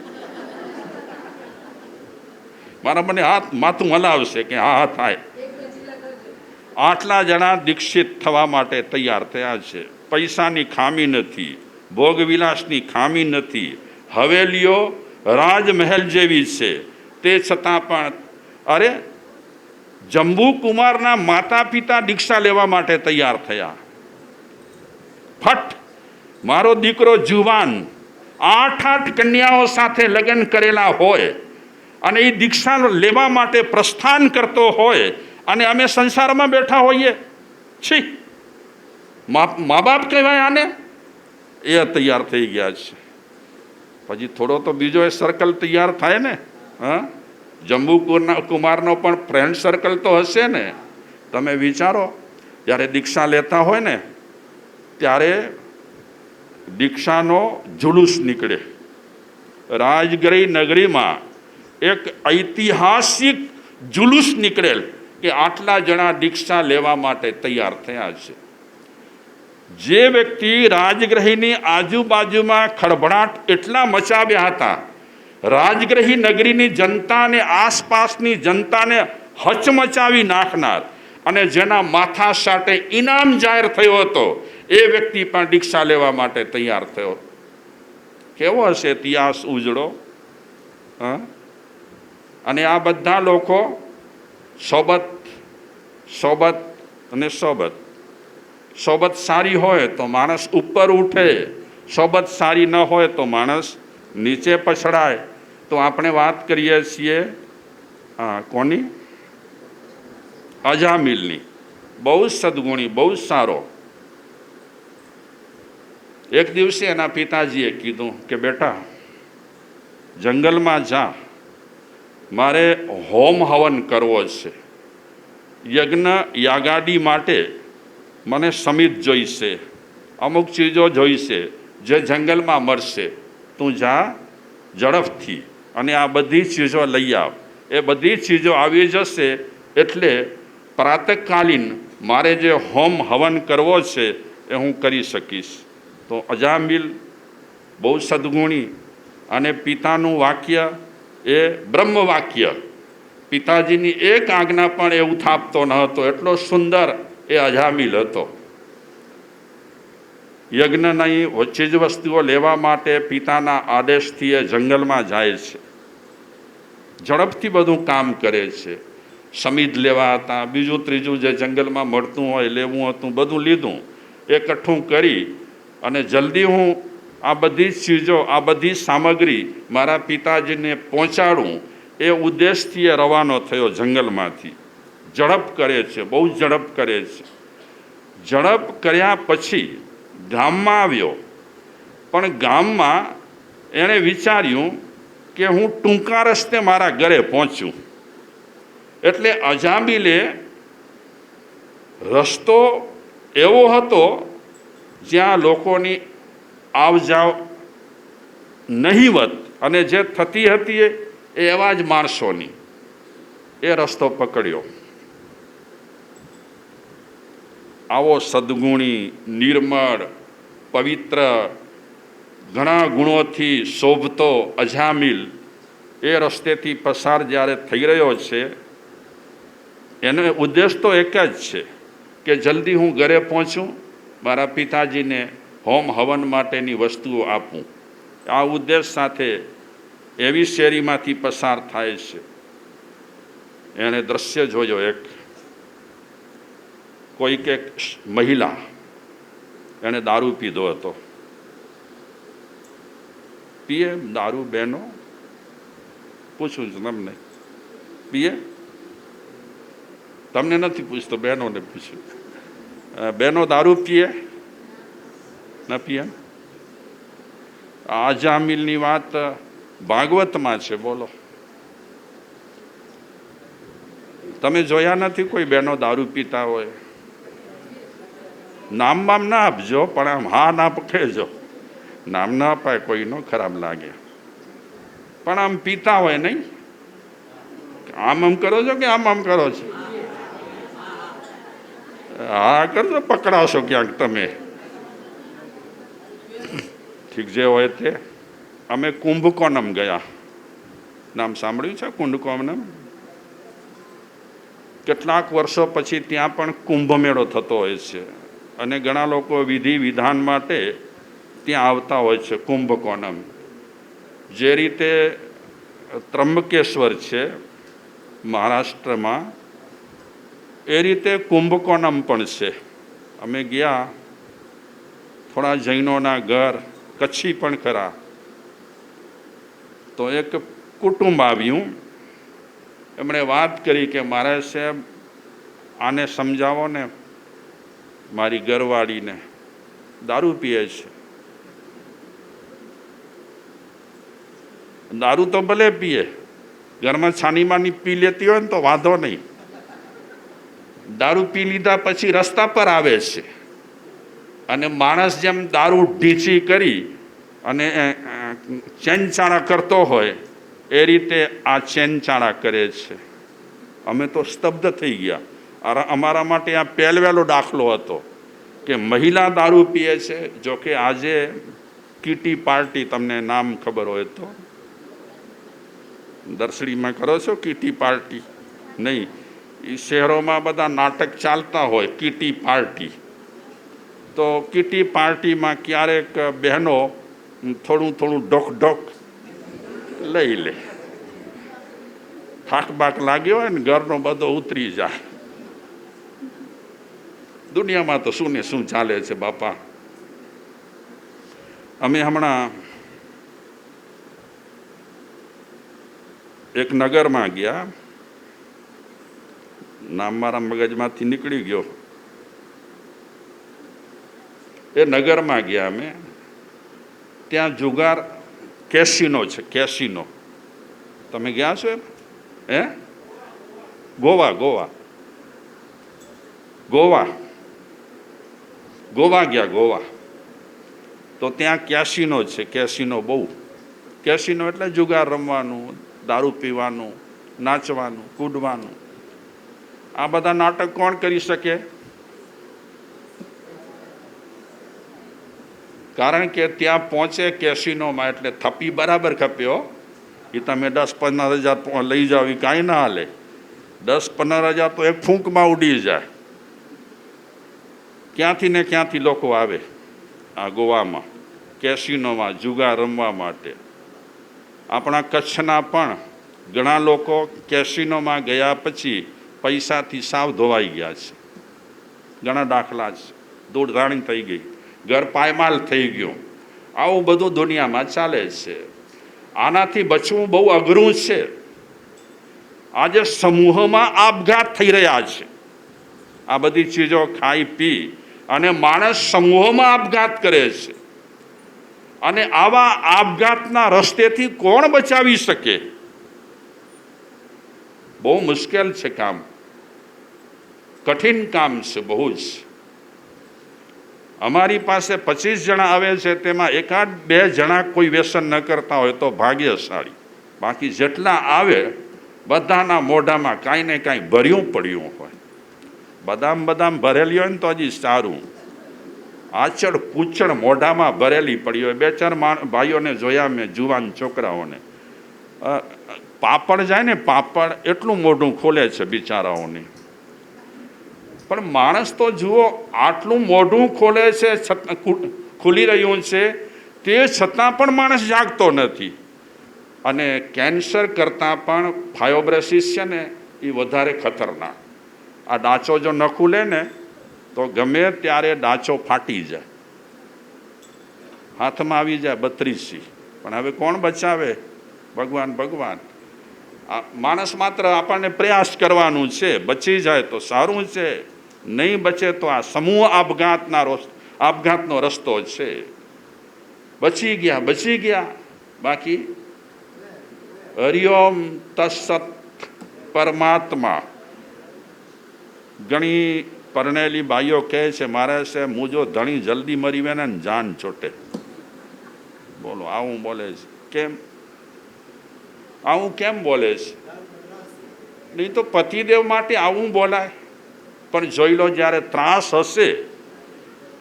મારા મને હાથ માથું હલાવશે કે હા થાય. આટલા જણા દીક્ષિત થવા માટે તૈયાર થયા છે. પૈસાની ખામી નથી, ભોગવિલાસની ખામી નથી, હવેલીઓ રાજમહેલ જેવી છે. તે છતાં પણ અરે જંબુકુમારના માતા પિતા દીક્ષા લેવા માટે તૈયાર થયા. ફટ, મારો દીકરો જુવાન 8 કન્યાઓ સાથે લગ્ન કરેલા હોય અને એ દીક્ષા લેવા માટે પ્રસ્થાન કરતો હોય અને અમે સંસારમાં બેઠા હોઈએ, છી, મા બાપ કહેવાય આને. એ તૈયાર થઈ ગયા છે. પછી થોડો તો બીજો એ સર્કલ તૈયાર થાય ને. હા, જંબુકુમારનો પણ ફ્રેન્ડ સર્કલ તો હશે ને. તમે વિચારો, જ્યારે દીક્ષા લેતા હોય ને ત્યારે દીક્ષાનો જુલુસ નીકળે. રાજગીરી નગરીમાં એક ઐતિહાસિક જુલુસ નીકળેલ કે આટલા જણા દીક્ષા લેવા માટે તૈયાર થયા છે. જે વ્યક્તિ રાજગૃહની આજુબાજુમાં ખળભળાટ એટલા મચાવ્યા હતા, રાજગ્રહી નગરીની જનતાને, આસપાસની જનતાને હચમચાવી નાખનાર અને જેના માથા સાટે ઇનામ જાહેર થયો હતો એ વ્યક્તિ પણ દીક્ષા લેવા માટે તૈયાર થયો. કેવો હશે ઇતિહાસ ઉજળો. અને આ બધા લોકો સોબત સોબત અને સોબત. સોબત સારી હોય તો માણસ ઉપર ઉઠે, સોબત સારી ન હોય તો માણસ નીચે પછડાય. તો આપણે વાત કરીએ છીએ કોની? અજામિલની. બહુ જ સદગુણી, બહુ જ સારો. એક દિવસે એના પિતાજીએ કીધું કે બેટા જંગલમાં જા, મારે હોમ હવન કરવો છે, યજ્ઞ યાગાદી માટે મને સમિત જોઈશે, અમુક ચીજો જોઈશે જે જંગલમાં મળશે. તું જા ઝડપથી અને આ બધી ચીજો લઈ આવ. એ બધી ચીજો આવી જશે એટલે પ્રાતઃકાલીન મારે જે હોમ હવન કરવો છે એ હું કરી શકીશ. તો અજામિલ બહુ સદગુણી અને પિતાનું વાક્ય એ બ્રહ્મ વાક્ય. પિતાજીની એક આજ્ઞા પણ એ ઉથાપતો ન હતો, એટલો સુંદર એ અજામિલ હતો. યજ્ઞની ચીજ વસ્તુઓ લેવા માટે પિતાના આદેશથી એ જંગલમાં જાય છે. ઝડપથી બધું કામ કરે છે. સમિધ લેવા હતા, બીજું ત્રીજું જે જંગલમાં મળતું હોય લેવું હતું, બધું લીધું. એકઠું કરી અને જલ્દી હું આ બધી ચીજો, આ બધી સામગ્રી મારા પિતાજીને પહોંચાડું એ ઉદ્દેશથી એ રવાનો થયો જંગલમાંથી. ઝડપ કરે છે, બહુ ઝડપ કરે છે. ઝડપ કર્યા પછી ગામમાં આવ્યો, પણ ગામમાં એણે વિચાર્યું કે હું ટૂંકા રસ્તે મારા ઘરે પહોંચું. એટલે અજામિલે રસ્તો એવો હતો જ્યાં લોકોની આવજાવ નહીવત અને જે થતી હતી એ એવા જ માણસોની, એ રસ્તો પકડ્યો. આવો સદગુણી, નિર્મળ, પવિત્ર, ઘણા ગુણોથી શોભતો અજામિલ એ રસ્તેથી પસાર જ્યારે થઈ રહ્યો છે, એનો ઉદ્દેશ તો એક જ છે કે જલ્દી હું ઘરે પહોંચું, મારા પિતાજીને હોમ હવન માટેની વસ્તુઓ આપું. આ ઉદ્દેશ સાથે એવી શેરીમાંથી પસાર થાય છે. એણે દ્રશ્ય જોયો. કોઈક એક મહિલા, એણે દારૂ પીધો હતો. પીએ દારૂ બહેનો? પૂછું છું તમને, પીએ? તમને નથી પૂછતો, બહેનોને પૂછ્યું. બહેનો દારૂ પીએ? ન પીએ? અજામિલની વાત ભાગવતમાં છે. બોલો, તમે જોયા નથી કોઈ બહેનો દારૂ પીતા હોય? નામ બામ ના આપજો, પણ આમ હા ના કહેજો. નામ ના અપાય, કોઈનો ખરાબ લાગે. પણ આમ પીતા હોય નહીં? આમ કરો છો કે આમ કરો છો? હા કરજો, પકડાશો ક્યાંક તમે. ઠીક જે હોય તે. અમે કુંભકોણમ ગયા. નામ સાંભળ્યું છે કુંભકોણમ? કેટલાક વર્ષો પછી ત્યાં પણ કુંભ મેળો થતો હોય છે અને ઘણા લોકો વિધિ વિધાન માટે ત્યાં આવતા હોય છે. કુંભકોણમ જે રીતે ત્રંબકેશ્વર છે મહારાષ્ટ્રમાં, એ રીતે કુંભકોણમ પણ છે. અમે ગયા, થોડા જૈનોના ઘર, કચ્છી પણ ખરા. તો એક કુટુંબ આવ્યું. એમણે વાત કરી કે મારે સાહેબ આને સમજાવો ને, મારી ઘરવાળીને દારૂ પીએ છે. દારૂ તો ભલે પીએ, ઘરમાં છાનીમાની પી લેતી હોય ને તો વાંધો નહીં. દારૂ પી લીધા પછી રસ્તા પર આવે છે અને માણસ જેમ દારૂ ઢીંચી કરી અને ચેનચાણા કરતો હોય એ રીતે આ ચેનચાણા કરે છે. અમે તો સ્તબ્ધ થઈ ગયા. અમારા માટે આ પહેલવેલો દાખલો હતો કે મહિલા દારૂ પીએ છે. જોકે આજે કીટી પાર્ટી, તમને નામ ખબર હોય તો, દર્શડીમાં કરો છો કીટી પાર્ટી? નહીં, એ શહેરોમાં બધા નાટક ચાલતા હોય કીટી પાર્ટી. તો કીટી પાર્ટીમાં ક્યારેક બહેનો થોડું થોડું ઢોક લઈ લે, થાક બાક લાગ્યો હોય ને ઘરનો બધો ઉતરી જાય. દુનિયામાં તો શું ને શું ચાલે છે બાપા. અમે હમણાં એક નગરમાં ગયા, નામ મારા મગજમાંથી નીકળી ગયો. એ નગરમાં ગયા અમે, ત્યાં જુગાર કેસિનો છે, કેસિનો. તમે ગયા છો? હે, ગોવા ગોવા ગોવા ગોવા ગયા, ગોવા. તો ત્યાં કેસિનો છે, કેસિનો બહુ. કેસિનો એટલે જુગાર રમવાનું, દારૂ પીવાનું, નાચવાનું, કૂદવાનું. આ બધા નાટક કોણ કરી શકે? કારણ કે ત્યાં પહોંચે કેસિનોમાં એટલે થપ્પી બરાબર ખપ્યો. એ તમે 10-15 હજાર લઈ જાઓ એ કાંઈ ના હાલે. 10-15 હજાર તો એક ફૂંકમાં ઉડી જાય. ક્યાંથી ને ક્યાંથી લોકો આવે આ ગોવામાં કેસિનોમાં જુગાર રમવા માટે. આપણા કચ્છના પણ ઘણા લોકો કેસિનોમાં ગયા પછી પૈસાથી સાવ ધોવાઈ ગયા છે. ઘણા દાખલા છે. દોડધાણી થઈ ગઈ, ઘર પાયમાલ થઈ ગયું. આવું બધું દુનિયામાં ચાલે છે. આનાથી બચવું બહુ અઘરું છે. આજે સમૂહમાં આપઘાત થઈ રહ્યા છે. આ બધી ચીજો ખાઈ પી અને માણસ સમૂહમાં આપઘાત કરે છે. અને આવા આપઘાતના રસ્તેથી કોણ બચાવી શકે? બહુ મુશ્કેલ છે કામ, કઠિન કામ છે બહુ જ. અમારી પાસે 25 જણા આવે છે, તેમાં 1-2 જણા કોઈ વ્યસન ન કરતા હોય તો ભાગ્યશાળી. બાકી જેટલા આવે બધાના મોઢામાં કાંઈ ને કાંઈ ભર્યું પડ્યું હોય. બદામ ભરેલી હોય ને તો હજી સારું. આચળ કૂચળ મોઢામાં ભરેલી પડી હોય. 2-4 ભાઈઓને જોયા મેં, જુવાન છોકરાઓને. પાપડ જાય ને, પાપડ એટલું મોઢું ખોલે છે બિચારાઓને. પણ માણસ તો જુઓ, આટલું મોઢું ખોલે છે, ખુલી રહ્યું છે, તે છતાં પણ માણસ જાગતો નથી. અને કેન્સર કરતાં પણ ફાયોબ્રેસિસ છે ને એ વધારે ખતરનાક. આ ડાચો જો ન ખુલે ને તો ગમે ત્યારે ડાચો ફાટી જાય, હાથમાં આવી જાય 32. પણ હવે કોણ બચાવે? ભગવાન. આ માણસ માત્ર આપણને પ્રયાસ કરવાનું છે. બચી જાય તો સારું છે, નહીં બચે તો આ સમૂહ આપઘાતનો રસ્તો છે. બચી ગયા. બાકી હરિઓમ તત્સત પરમાત્મા. ઘણી પરણેલી બાઈઓ કહે છે, મારે છે મુજો ધણી જલ્દી મરી વેને જાન છોટે. બોલો, આવું બોલે છે કેમ? આવું કેમ બોલે છે? નહીં તો પતિદેવ માટે આવું બોલાય. પણ જોઈ લો, જ્યારે ત્રાસ હશે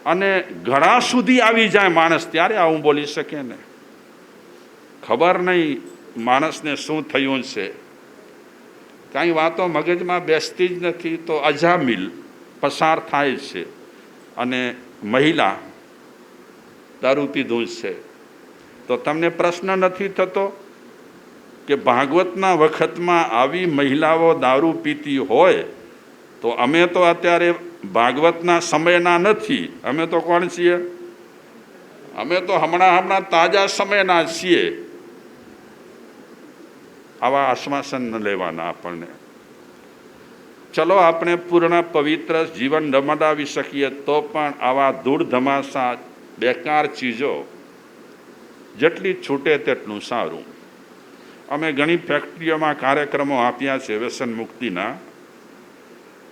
અને ઘણા સુધી આવી જાય માણસ, ત્યારે આવું બોલી શકે ને. ખબર નહીં માણસને શું થયું છે. કાંઈ વાતો મગજમાં બેસતી જ નથી તો અજામિલ પસાર થાય છે. અને મહિલા દારૂ પીધું છે તો તમને પ્રશ્ન નથી થતો કે ભાગવતના વખતમાં આવી મહિલાઓ દારૂ પીતી હોય તો અમે તો અત્યારે ભાગવતના સમયના નથી. અમે તો કોણ છીએ? અમે તો હમણાં તાજા સમયના છીએ. આવા આશ્વાસન ન લેવાના આપણને. ચલો, આપણે પૂર્ણ પવિત્ર જીવન રમડાવી શકીએ તો પણ આવા ધૂળ ધમાસા બેકાર ચીજો જેટલી છૂટે તેટલું સારું. અમે ઘણી ફેક્ટરીઓમાં કાર્યક્રમો આપ્યા છે વ્યસન મુક્તિના.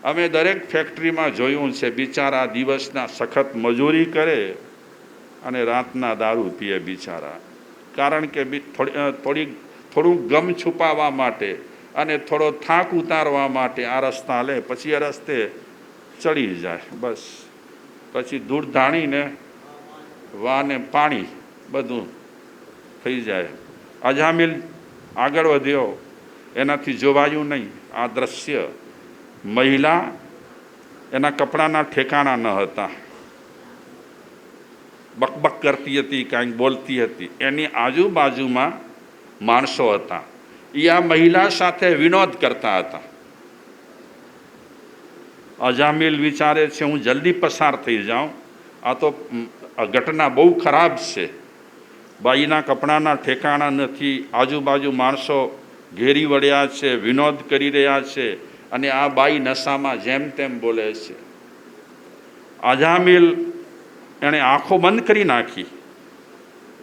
અમે દરેક ફેક્ટરીમાં જોયું છે, બિચારા દિવસના સખત મજૂરી કરે અને રાતના દારૂ પીએ બિચારા. કારણ કે થોડું ગમ છુપાવવા માટે અને થોડો થાક ઉતારવા માટે આ રસ્તા લે, પછી આ રસ્તે ચડી જાય. બસ પછી ધૂળ ધાણીને વાને પાણી બધું થઈ જાય. અજામિલ આગળ વધ્યો, એનાથી જોવાયું નહીં આ દ્રશ્ય. મહિલા, એના કપડાના ઠેકાણા ન હતા, બકબક કરતી હતી, કાંઈક બોલતી હતી. એની આજુબાજુમાં માણસો હતા, એ આ મહિલા સાથે વિનોદ કરતા હતા. અજામિલ વિચારે છે હું જલ્દી પસાર થઈ જાઉં, આ તો ઘટના બહુ ખરાબ છે. બાઈના કપડાના ઠેકાણા નથી, આજુબાજુ માણસો ઘેરી વળ્યા છે, વિનોદ કરી રહ્યા છે, અને આ બાઈ નશામાં જેમ તેમ બોલે છે. અજામિલ એણે આંખો બંધ કરી નાખી,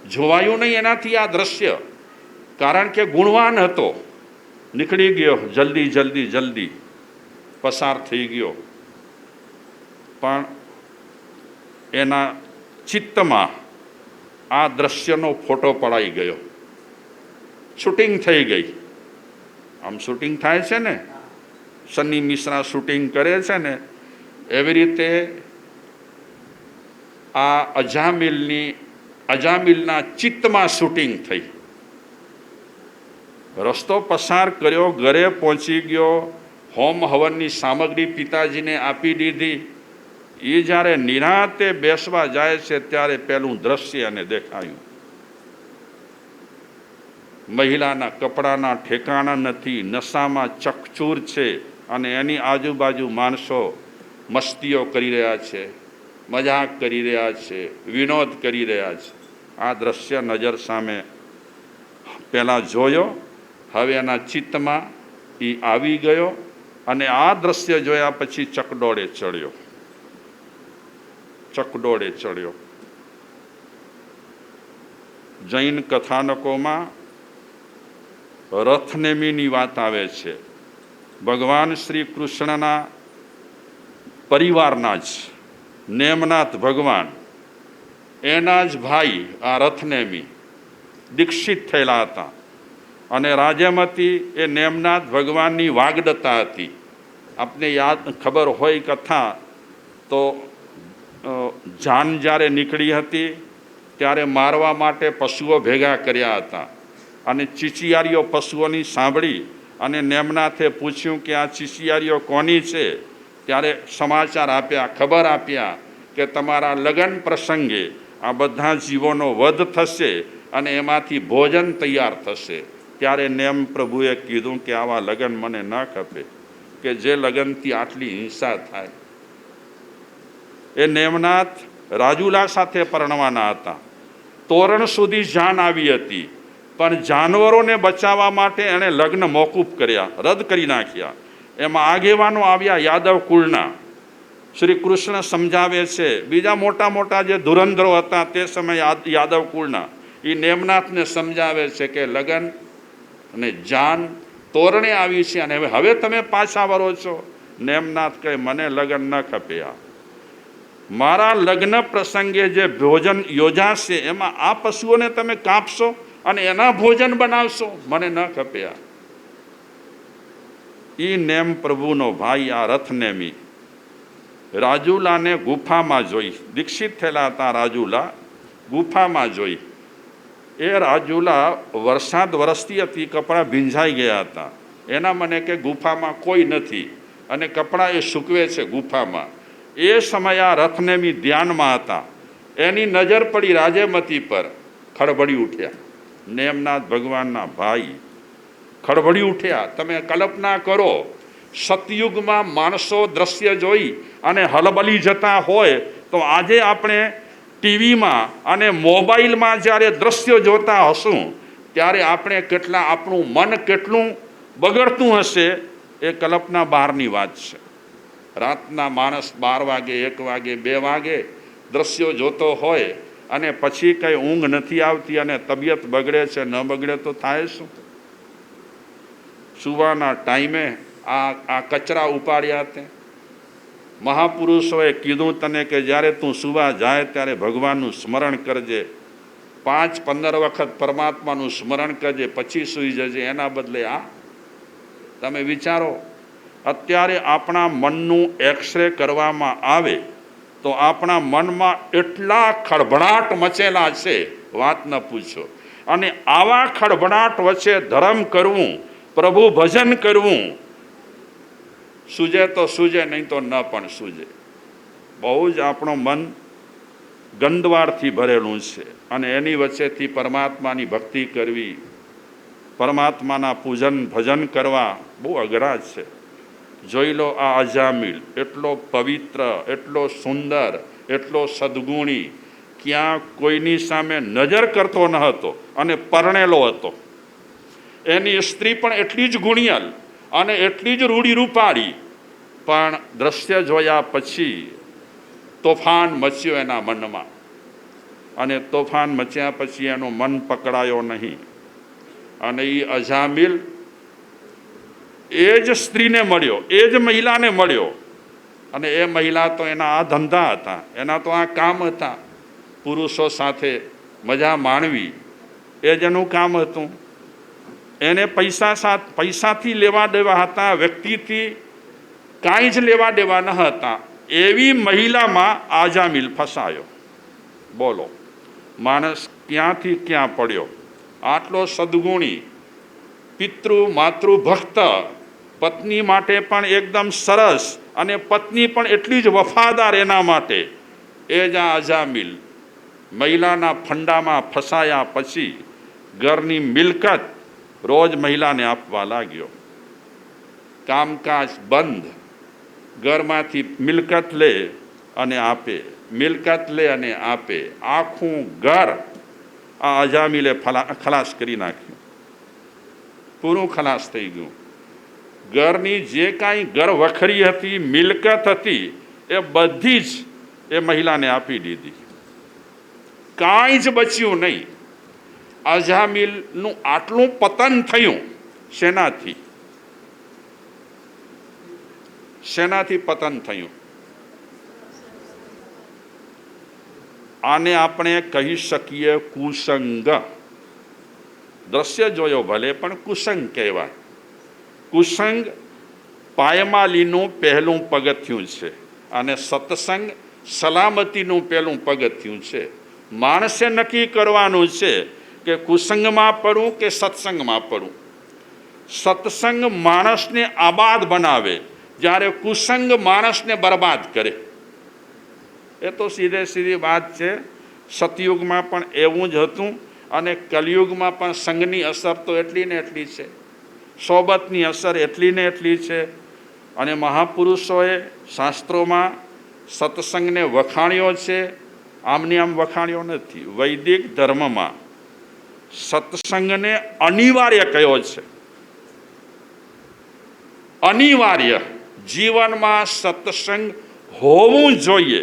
જોવાયું નહીં એનાથી આ દ્રશ્ય, કારણ કે ગુણવાન હતો. નીકળી ગયો, જલ્દી જલ્દી જલ્દી પસાર થઈ ગયો. પણ એના ચિત્તમાં આ દ્રશ્યનો ફોટો પડાઈ ગયો, શૂટિંગ થઈ ગઈ. આમ શૂટિંગ થાય છે ને, સન્ની મિશ્રા શૂટિંગ કરે છે ને, એવી રીતે આ અજામિલના ચિત્તમાં શૂટિંગ થઈ. રસ્તો પસાર કર્યો, ઘરે પહોંચી ગયો, હોમ હવનની સામગ્રી પિતાજીને આપી દીધી. એ જ્યારે નિરાંતે બેસવા જાય છે ત્યારે પેલું દ્રશ્ય એને દેખાયું. મહિલાના કપડાના ઠેકાણા નથી, નશામાં ચકચૂર છે, અને એની આજુબાજુ માણસો મસ્તીઓ કરી રહ્યા છે, મજાક કરી રહ્યા છે, વિનોદ કરી રહ્યા છે. આ દ્રશ્ય નજર સામે પહેલાં જોયો, હવે એના ચિત્તમાં એ આવી ગયો, અને આ દ્રશ્ય જોયા પછી ચકડોળે ચડ્યો, ચકડોળે ચડ્યો. જૈન કથાનકોમાં રથનેમીની વાત આવે છે. ભગવાન શ્રી કૃષ્ણના પરિવારના જ નેમનાથ ભગવાન, એના જ ભાઈ આ રથનેમી દીક્ષિત થયેલા હતા, અને રાજ્યમતી એ નેમનાથ ભગવાનની વાગડતા હતી. આપને યાદ ખબર હોય કથા તો, જાન જ્યારે નીકળી હતી ત્યારે મારવા માટે પશુઓ ભેગા કર્યા હતા, અને ચીચિયારીઓ પશુઓની સાંભળી અને નેમનાથે પૂછ્યું કે આ ચીચિયારીઓ કોની છે? ત્યારે સમાચાર આપ્યા, ખબર આપ્યા કે તમારા લગ્ન પ્રસંગે આ બધા જીવોનો વધ થશે અને એમાંથી ભોજન તૈયાર થશે. ત્યારે નેમ પ્રભુએ કીધું કે આવા લગ્ન મને ન ખપે, કે જે લગ્નથી આટલી હિંસા થાય. એ નેમનાથ રાજુલા સાથે પરણવાના હતા. તોરણ સુધી જાન આવી હતી, પણ જાનવરોને બચાવવા માટે એણે લગ્ન મોકૂફ કર્યા, રદ કરી નાખ્યા. એમાં આગેવાનો આવ્યા યાદવ કુળના. શ્રી કૃષ્ણ સમજાવે છે, બીજા મોટા મોટા જે ધુરંધરો હતા તે સમયે યાદવ કુળના, એ નેમનાથને સમજાવે છે કે લગ્ન અને જાન તોરણે આવી છે, અને હવે તમે પાછા વળો છો. નેમનાથ કહે મને લગ્ન ન ખપ્યા, મારા લગ્ન પ્રસંગે જે ભોજન યોજાશે એમાં આ પશુઓને તમે કાપશો અને એના ભોજન બનાવશો, મને ન ખપ્યા. એ નેમ પ્રભુનો ભાઈ આ રથનેમી રાજુલાને ગુફામાં જોઈ, દીક્ષિત થયેલા હતા રાજુલા, ગુફામાં જોઈ. એ રાજુલા વરસાદ વરસતી હતી, કપડાં ભીંજાઈ ગયા હતા. એના મને કે ગુફામાં કોઈ નથી અને કપડાં એ સૂકવે છે ગુફામાં. એ સમયે આ રથનેમી ધ્યાનમાં હતા. એની નજર પડી રાજ્યમતી પર, ખડબડી ઉઠ્યા. નેમનાથ ભગવાનના ભાઈ ખડબડી ઉઠ્યા. તમે કલ્પના કરો, સતયુગમાં માણસો દ્રશ્ય જોઈ અને હલબલી જતા હોય તો આજે આપણે ટીવીમાં અને મોબાઈલમાં જ્યારે દ્રશ્યો જોતા હશું ત્યારે આપણે આપણું મન કેટલું બગડતું હશે એ કલ્પના બહારની વાત છે. રાતના માણસ 12 વાગે, 1 વાગે, 2 વાગે દ્રશ્યો જોતો હોય અને પછી કંઈ ઊંઘ નથી આવતી અને તબિયત બગડે છે, ન બગડે તો થાય શું? સુવાના ટાઈમે આ કચરા ઉપાડ્યા તે મહાપુરુષોએ કીધું તને કે જ્યારે તું સુવા જાય ત્યારે ભગવાનનું સ્મરણ કરજે, 5-15 વખત પરમાત્માનું સ્મરણ કરજે, પછી સૂઈ જજે. એના બદલે આ તમે વિચારો, અત્યારે આપણા મનનું એક્સરે કરવામાં આવે તો આપણા મનમાં એટલા ખળભળાટ મચેલા છે, વાત ન પૂછો. અને આવા ખળભળાટ વચ્ચે ધર્મ કરવું, પ્રભુ ભજન કરવું, સૂજે તો સૂજે, નહીં તો ન પણ સૂજે. બહુ જ આપણું મન ગંદવારથી ભરેલું છે અને એની વચ્ચેથી પરમાત્માની ભક્તિ કરવી, પરમાત્માના પૂજન ભજન કરવા બહુ અઘરા છે. જોઈ લો આ અજામિલ, એટલો પવિત્ર, એટલો સુંદર, એટલો સદગુણી, ક્યાં કોઈની સામે નજર કરતો ન હતો અને પરણેલો હતો. એની સ્ત્રી પણ એટલી જ ગુણિયલ અને એટલી જ રૂડીરૂપાળી, પણ દ્રશ્ય જોયા પછી તોફાન મચ્યો એના મનમાં, અને તોફાન મચ્યા પછી એનો મન પકડાયો નહીં. અને એ અજામિલ એ જ સ્ત્રીને મળ્યો, એ જ મહિલાને મળ્યો, અને એ મહિલા તો એના આ ધંધા હતા, એના તો આ કામ હતા, પુરુષો સાથે મજા માણવી, એ જ એનું કામ હતું. એને પૈસાથી લેવા દેવા હતા, વ્યક્તિથી કાંઈ જ લેવા દેવા ન હતા. એવી મહિલામાં અજામિલ ફસાયો. બોલો, માણસ ક્યાંથી ક્યાં પડ્યો. આટલો સદગુણી, પિતૃ માતૃ ભક્ત, પત્ની માટે પણ એકદમ સરસ, અને પત્ની પણ એટલી જ વફાદાર એના માટે. એ જ આ અજામિલ મહિલાના ફંડામાં ફસાયા પછી ઘરની મિલકત રોજ મહિલાને આપવા લાગ્યો. કામકાજ બંધ, ઘરમાંથી મિલકત લે અને આપે, મિલકત લે અને આપે. આખું ઘર આ અજામિલે ખલાસ કરી નાખ્યું, પૂરું ખલાસ થઈ ગયું. ઘરની જે કાંઈ ઘર વખરી હતી, મિલકત હતી, એ બધી જ એ મહિલાને આપી દીધી. કાંઈ જ બચ્યું નહીં. અજામિલનું આટલું પતન થયું શેનાથી? શેનાથી પતન થયું? આને આપણે કહી શકીએ કુસંગ. દ્રશ્ય જોયો ભલે, પણ કુસંગ કહેવાય. કુસંગ પાયમાલીનું પહેલું પગથિયું છે, અને સત્સંગ સલામતીનું પહેલું પગથિયું છે. માણસે નક્કી કરવાનું છે કે કુસંગમાં પડવું કે સત્સંગમાં પડવું. સત્સંગ માણસને આબાદ બનાવે, જ્યારે કુસંગ માણસને બરબાદ કરે. એ તો સીધી વાત છે. સતયુગમાં પણ એવું જ હતું, અને કલિયુગમાં પણ સંગની અસર તો એટલી ને એટલી છે, સોબતની અસર એટલી ને એટલી છે. અને મહાપુરુષોએ શાસ્ત્રોમાં સત્સંગને વખાણ્યો છે, આમને આમ વખાણ્યો નથી. વૈદિક ધર્મમાં સત્સંગને અનિવાર્ય કયો છે. અનિવાર્ય, જીવનમાં સત્સંગ હોવું જોઈએ.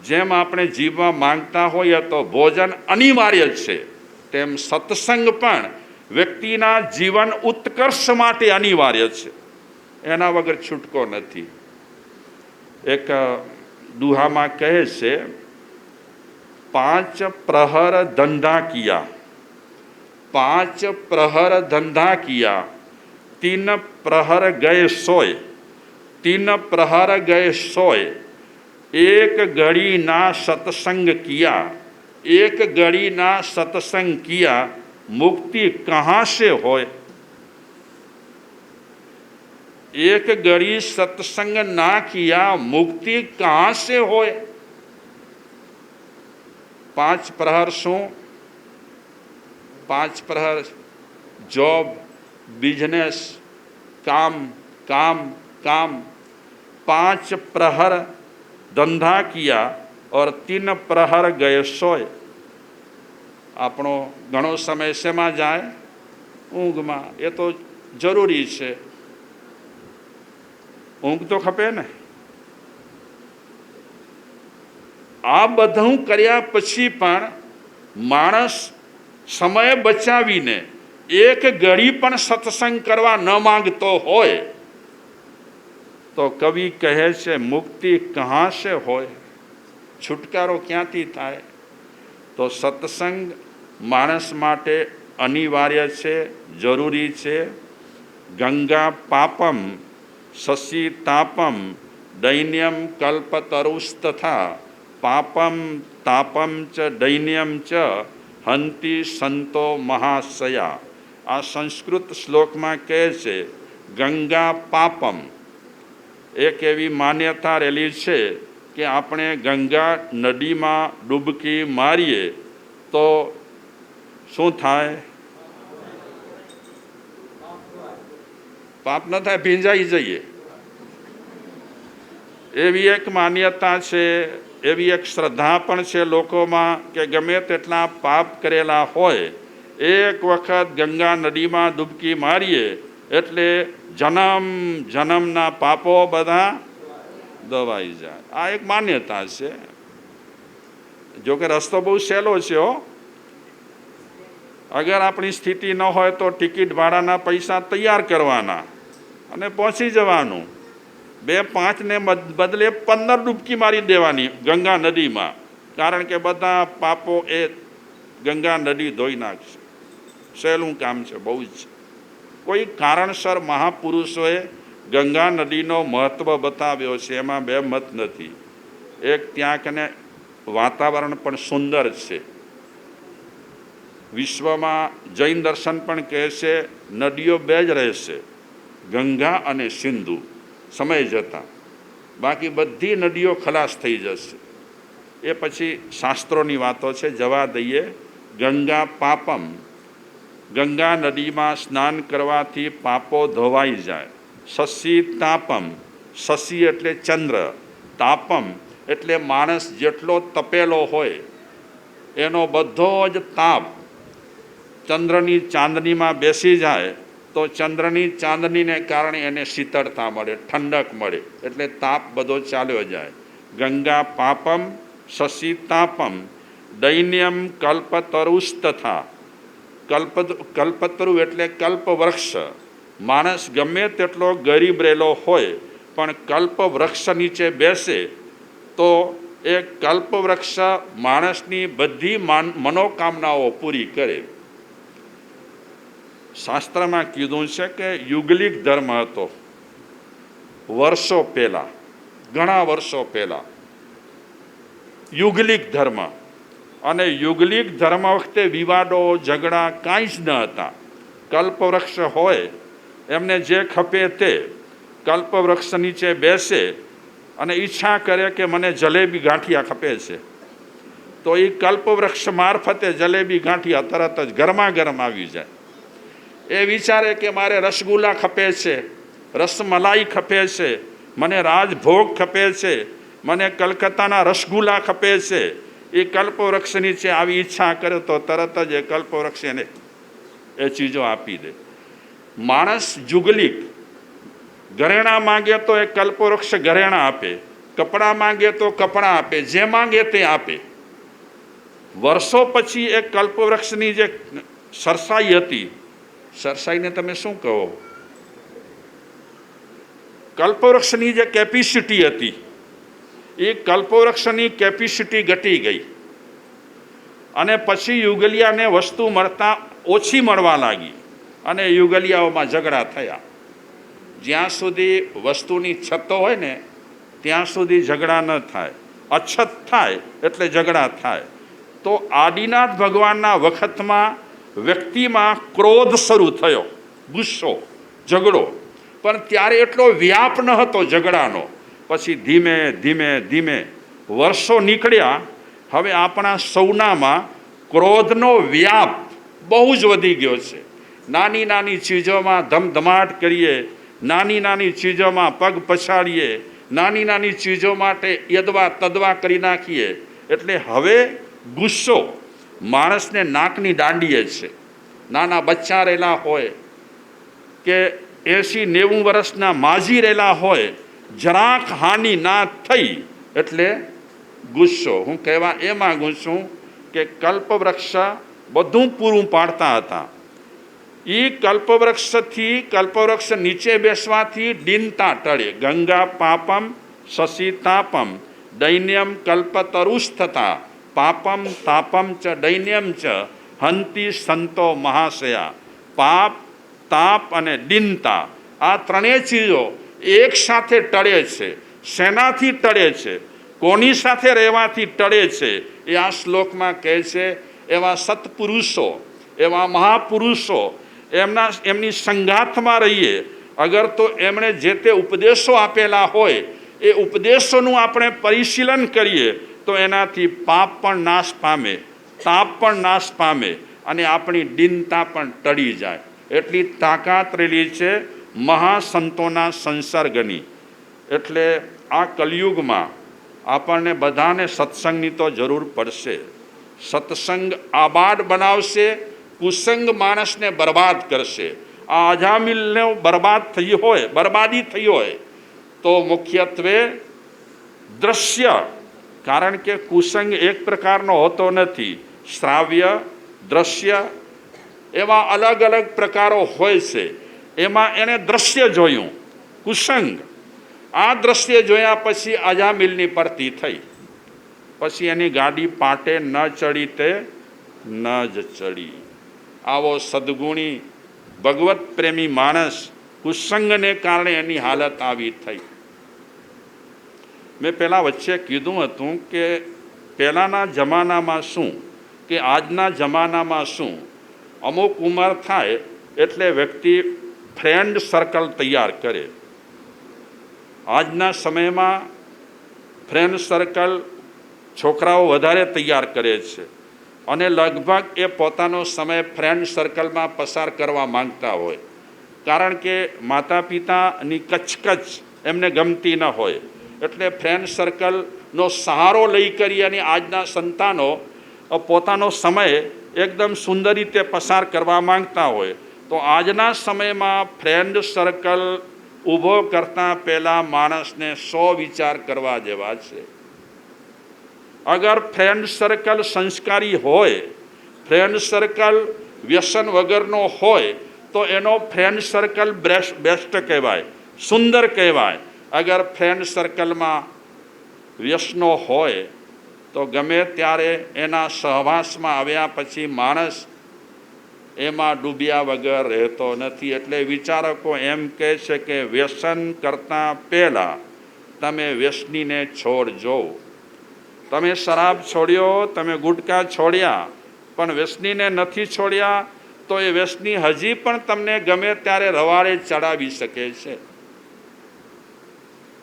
જેમ આપણે જીવવા માંગતા હોઈએ તો ભોજન અનિવાર્ય છે, તેમ સત્સંગ પણ વ્યક્તિના જીવન ઉત્કર્ષ માટે અનિવાર્ય છે. એના વગર છૂટકો નથી. એક દુહામાં કહે છે, 5 પ્રહર ધંધા કિયા, 5 પ્રહર ધંધા કિયા, 3 પ્રહર ગયે સોય, 3 પ્રહર ગયે સોય, એક ઘડી ના સત્સંગ કિયા, એક ઘડી ના સત્સંગ કિયા, મુક્તિ કહાં से होय. एक घड़ी सत्संग ना किया, मुक्ति कहाँ से होय. 5 प्रहर શું? 5 प्रहर जॉब, बिजनेस, काम काम काम. 5 प्रहर धंधा किया और 3 प्रहर गए सोय. આપણો ઘણો સમય શેમાં જાય? ઊંઘમાં. એ તો જરૂરી છે, ઊંઘ તો ખપે ને. આ બધું કર્યા પછી પણ માણસ સમય બચાવીને એક ઘડી પણ સત્સંગ કરવા ન માંગતો હોય તો કવિ કહે છે, મુક્તિ કહાં સે હોય. છુટકારો ક્યાંથી થાય? તો સત્સંગ માણસ માટે અનિવાર્ય છે, જરૂરી છે. ગંગા પાપમ શશી તાપમ દૈન્યમ કલ્પતરુસ્તથા પાપમ તાપમ ચ દૈન્યમ ચ હંતિ સંતો મહાશયા. આ સંસ્કૃત શ્લોકમાં કહે છે ગંગા પાપમ. એક એવી માન્યતા રહેલી છે કે આપણે ગંગા નદીમાં ડૂબકી મારીએ તો શું થાય? પાપ ન થાય, ભીંજાઈ જઈએ. એવી એક માન્યતા છે, એવી એક શ્રદ્ધા પણ છે લોકોમાં કે ગમે તેટલા પાપ કરેલા હોય, એક વખત ગંગા નદીમાં ડૂબકી મારીએ એટલે જન્મ જન્મના પાપો બધા દવાઈ જાય. આ એક માન્યતા છે. જોકે રસ્તો બહુ સહેલો છે હો. અગર આપણી સ્થિતિ ન હોય તો ટિકિટ ભાડાના પૈસા તૈયાર કરવાના અને પહોંચી જવાનું. 2-5 ને બદલે 15 ડૂબકી મારી દેવાની ગંગા નદીમાં, કારણ કે બધા પાપો એ ગંગા નદી ધોઈ નાખશે. સહેલું કામ છે, બહુ જ. કોઈ કારણસર મહાપુરુષોએ ગંગા નદીનો મહત્વ બતાવ્યો છે, એમાં બે મત નથી. એક ત્યાં કને વાતાવરણ પણ સુંદર છે. વિશ્વમાં જૈન દર્શન પણ કહે છે નદીઓ બે જ રહેશે, ગંગા અને સિંધુ, સમય જતાં. બાકી બધી નદીઓ ખલાસ થઈ જશે. એ પછી શાસ્ત્રોની વાતો છે, જવા દઈએ. ગંગા પાપમ, ગંગા નદીમાં સ્નાન કરવાથી પાપો ધોવાઈ જાય. શશી તાપમ, શશી એટલે ચંદ્ર, તાપમ એટલે માણસ જેટલો તપેલો હોય એનો બધો જ તાપ ચંદ્રની ચાંદનીમાં બેસી જાય તો ચંદ્રની ચાંદનીને કારણે એને શીતળતા મળે, ઠંડક મળે, એટલે તાપ બધો ચાલ્યો જાય. ગંગા પાપમ શશી તાપમ દૈન્યમ કલ્પતરુસ્તથા. કલ્પતરુ એટલે કલ્પવૃક્ષ. માણસ ગમે તેટલો ગરીબ રહેલો હોય પણ કલ્પવૃક્ષ નીચે બેસે તો એ કલ્પવૃક્ષ માણસની બધી મનોકામનાઓ પૂરી કરે. શાસ્ત્રમાં કીધું છે કે યુગલિક ધર્મ હતો વર્ષો પહેલાં, ઘણા વર્ષો પહેલાં યુગલિક ધર્મ. અને યુગલિક ધર્મ વખતે વિવાદો ઝઘડા કાંઈ જ ન હતા. કલ્પવૃક્ષ હોય, એમને જે ખપે તે કલ્પવૃક્ષ નીચે બેસે અને ઈચ્છા કરે કે મને જલેબી ગાંઠિયા ખપે છે તો એ કલ્પવૃક્ષ મારફતે જલેબી ગાંઠિયા તરત જ ગરમા ગરમ આવી જાય. એ વિચારે કે મારે રસગુલ્લા ખપે છે, રસમલાઈ ખપે છે, મને રાજભોગ ખપે છે, મને કલકત્તાના રસગુલ્લા ખપે છે, એ કલ્પવૃક્ષ નીચે આવી ઈચ્છા કરે તો તરત જ એ કલ્પવૃક્ષ એને એ ચીજો આપી દે. માણસ જુગલિક, ઘરેણાં માંગે તો એ કલ્પવૃક્ષ ઘરેણાં આપે, કપડાં માંગે તો કપડાં આપે, જે માંગે તે આપે. વર્ષો પછી એ કલ્પવૃક્ષની જે સરસાઈ હતી, સરસાઈને તમે શું કહો? કલ્પવૃક્ષની જે કેપેસિટી હતી એ કલ્પવૃક્ષની કેપેસિટી ઘટી ગઈ અને પછી યુગલિયાને વસ્તુ મળતા ઓછી મળવા લાગી અને યુગલિયાઓમાં ઝઘડા થયા. જ્યાં સુધી વસ્તુની છતો હોય ને ત્યાં સુધી ઝઘડા ન થાય, અછત થાય એટલે ઝઘડા થાય. તો આદિનાથ ભગવાનના વખતમાં વ્યક્તિમાં ક્રોધ શરૂ થયો, ગુસ્સો, ઝઘડો. પણ ત્યારે એટલો વ્યાપ ન હતો ઝઘડાનો. પછી ધીમે ધીમે ધીમે વર્ષો નીકળ્યા. હવે આપણા સૌનામાં ક્રોધનો વ્યાપ બહુ જ વધી ગયો છે. નાની નાની ચીજોમાં ધમધમાટ કરીએ, નાની નાની ચીજોમાં પગ પછાડીએ, નાની નાની ચીજો માટે યદવા તદવા કરી નાખીએ. એટલે હવે ગુસ્સો માણસને નાકની દાંડીએ છે. નાના બચ્ચા રહેલા હોય કે 80-90 વર્ષના માજી રહેલા હોય, જરાક હાનિ ના થઈ એટલે ગુસ્સો. હું કહેવા એ માગું છું કે કલ્પવૃક્ષ બધું પૂરું પાડતા હતા. એ કલ્પવૃક્ષ નીચે બેસવાથી દિનતા ટળે. ગંગા પાપમ શશી તાપમ દૈન્યમ કલ્પતરુસ્તથા પાપમ તાપમ ચ દૈન્યમ ચ હંતિ સંતો મહાશયા. પાપ, તાપ અને દિનતા, આ ત્રણેય ચીજો એક સાથે ટળે છે. શેનાથી ટળે છે? કોની સાથે રહેવાથી ટળે છે? એ આ શ્લોકમાં કહે છે. એવા સત્પુરુષો, એવા મહાપુરુષો એમની સંગાથમાં રહીએ, અગર તો એમણે જે તે ઉપદેશો આપેલા હોય એ ઉપદેશોનું આપણે પરિશીલન કરીએ તો એનાથી પાપ પણ નાશ પામે, તાપ પણ નાશ પામે અને આપણી દીનતા પણ ટળી જાય. એટલી તાકાત રહેલી છે મહાસંતોના સંસર્ગની. એટલે આ કલિયુગમાં આપણને બધાને સત્સંગની તો જરૂર પડશે. સત્સંગ આબાદ બનાવશે, કુસંગ માણસને બરબાદ કરશે. આ અજામિલને બરબાદી થઈ હોય તો મુખ્યત્વે દ્રશ્ય, કારણ કે કુસંગ એક પ્રકારનો હોતો નથી, શ્રાવ્ય, દ્રશ્ય એવા અલગ અલગ પ્રકારો હોય છે. એમાં એણે દ્રશ્ય જોયું કુસંગ. આ દ્રશ્ય જોયા પછી અજામિલની પડતી થઈ. પછી એની ગાડી પાટે ન ચડી તે ન જ ચડી. આવો સદગુણી ભગવત પ્રેમી માણસ કુસંગને કારણે એની હાલત આવી થઈ. મેં પહેલાં વચ્ચે કીધું હતું કે પહેલાંના જમાનામાં શું કે આજના જમાનામાં શું, અમુક ઉંમર થાય એટલે વ્યક્તિ ફ્રેન્ડ સર્કલ તૈયાર કરે. આજના સમયમાં ફ્રેન્ડ સર્કલ છોકરાઓ વધારે તૈયાર કરે છે અને લગભગ એ પોતાનો સમય ફ્રેન્ડ સર્કલમાં પસાર કરવા માંગતા હોય, કારણ કે માતા પિતાની કચકચ એમને ગમતી ન હોય. એટલે ફ્રેન્ડ સર્કલનો સહારો લઈ કરી અને આજના સંતાનો પોતાનો સમય એકદમ સુંદર રીતે પસાર કરવા માંગતા હોય. તો આજના સમયમાં ફ્રેન્ડ સર્કલ ઊભો કરતાં પહેલાં માણસને 100 વિચાર કરવા જેવા છે. અગર ફ્રેન્ડ સર્કલ સંસ્કારી હોય, ફ્રેન્ડ સર્કલ વ્યસન વગરનો હોય તો એનો ફ્રેન્ડ સર્કલ બેસ્ટ કહેવાય, સુંદર કહેવાય. અગર ફ્રેન્ડ સર્કલમાં વ્યસનો હોય તો ગમે ત્યારે એના સહવાસમાં આવ્યા પછી માણસ એમાં ડૂબ્યા વગર રહેતો નથી. એટલે વિચારકો એમ કહે છે કે વ્યસન કરતાં પહેલાં તમે વ્યસનીને છોડજો. તમે શરાબ છોડ્યો, તમે ગુટકા છોડ્યા, પણ વ્યસનીને નથી છોડ્યા તો એ વ્યસની હજી પણ તમને ગમે ત્યારે રવાડે ચડાવી શકે છે.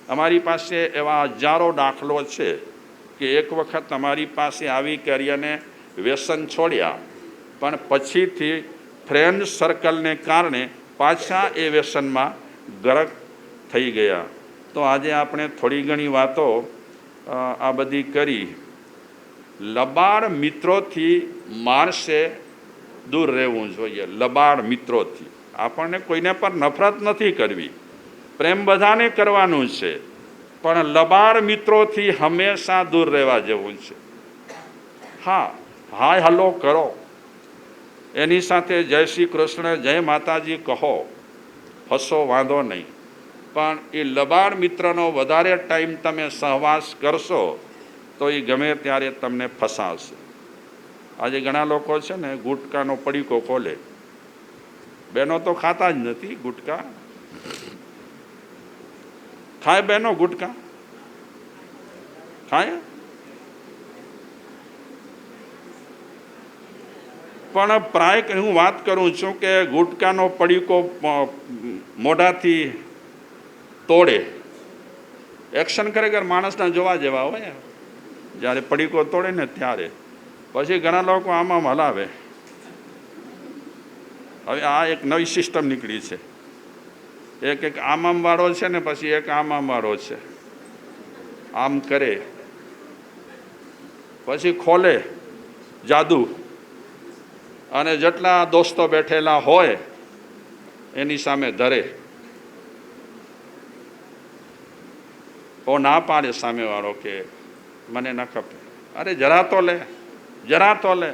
અમારી પાસે એવા હજારો દાખલો છે કે એક વખત અમારી પાસે આવી કરી અને વ્યસન છોડ્યા, પણ પછીથી ફ્રેન્ડ સર્કલને કારણે પાછા એ વ્યસનમાં ગરક થઈ ગયા. તો આજે આપણે થોડી ઘણી વાતો આ બધી કરી. લબાડ મિત્રોથી માણસે દૂર રહેવું જોઈએ. લબાડ મિત્રોથી આપણને કોઈને પર નફરત નથી કરવી, પ્રેમ બધાને કરવાનું છે, પણ લબાડ મિત્રોથી હંમેશા દૂર રહેવા જેવું છે. હા, હાય હલો કરો, એની સાથે જય શ્રી કૃષ્ણ, જય માતાજી કહો, હસો, વાંધો નહીં. પણ એ લબાડ મિત્રનો વધારે ટાઈમ તમે સહવાસ કરશો તો એ ગમે ત્યારે તમને ફસાવશે. આજે ઘણા લોકો છે ને ગુટકાનો પડીકો ખોલે. બહેનો તો ખાતા જ નથી ગુટકા. ખાય બહેનો ગુટકા? ખાય? પણ પ્રાય હું વાત કરું છું કે ગુટકાનો પડીકો મોઢાથી તોડે, એક્શન ખરેખર માણસના જોવા જેવા હોય. જ્યારે પડીકો તોડે ને ત્યારે પછી ઘણા લોકો આમ હલાવે. હવે આ એક નવી સિસ્ટમ નીકળી છે. એક આમ વાળો છે ને પછી એક આમ વાળો છે. આમ કરે પછી ખોલે જાદુ, અને જેટલા દોસ્તો બેઠેલા હોય એની સામે ધરે. ઓ ના પાડે સામેવાળો કે મને ન ખપે. અરે જરા તો લે, જરા તો લે.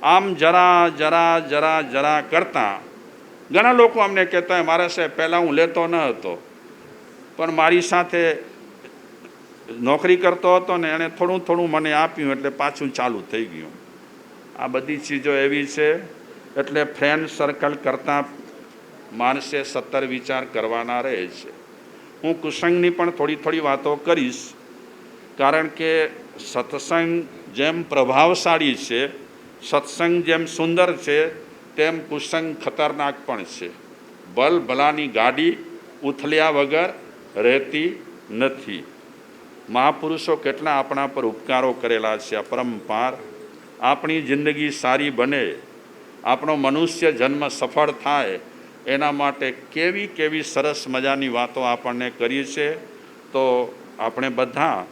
આમ જરા જરા જરા જરા કરતાં ઘણા લોકો અમને કહેતા હોય મારા સાહેબ પહેલાં હું લેતો ન હતો, પણ મારી સાથે નોકરી કરતો હતો ને એણે થોડું થોડું મને આપ્યું એટલે પાછું ચાલુ થઈ ગયું. આ બધી ચીજો એવી છે. એટલે ફ્રેન્ડ સર્કલ કરતાં માણસે 17 વિચાર કરવાના રહે છે. હું કુસંગની પણ થોડી થોડી વાતો કરીશ, કારણ કે સત્સંગ જેમ પ્રભાવશાળી છે સત્સંગ જેમ સુંદર છે તેમ કુસંગ ખતરનાક પણ છે. ભલ ભલાની ગાડી ઉથલ્યા વગર રહેતી નથી. મહાપુરુષો કેટલા આપણા પર ઉપકારો કરેલા છે અપરંપાર. આપણી જિંદગી સારી બને, આપણો મનુષ્ય જન્મ સફળ થાય એના માટે કેવી કેવી સરસ મજાની વાતો આપણને કરી છે. તો આપણે બધા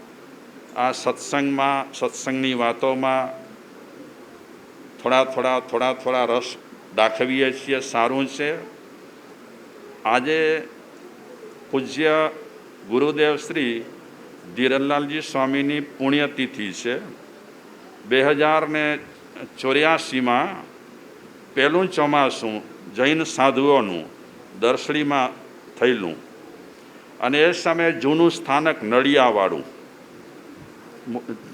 આ સત્સંગની વાતોમાં થોડા રસ દાખવીએ છીએ, સારું છે. આજે પૂજ્ય ગુરુદેવ શ્રી ધીરલાલજી સ્વામીની પુણ્યતિથિ છે. 2084માં પહેલું ચોમાસું જૈન સાધુઓનું દર્શડીમાં થયેલું અને એ સમયે જૂનું સ્થાનક નળિયાવાળું,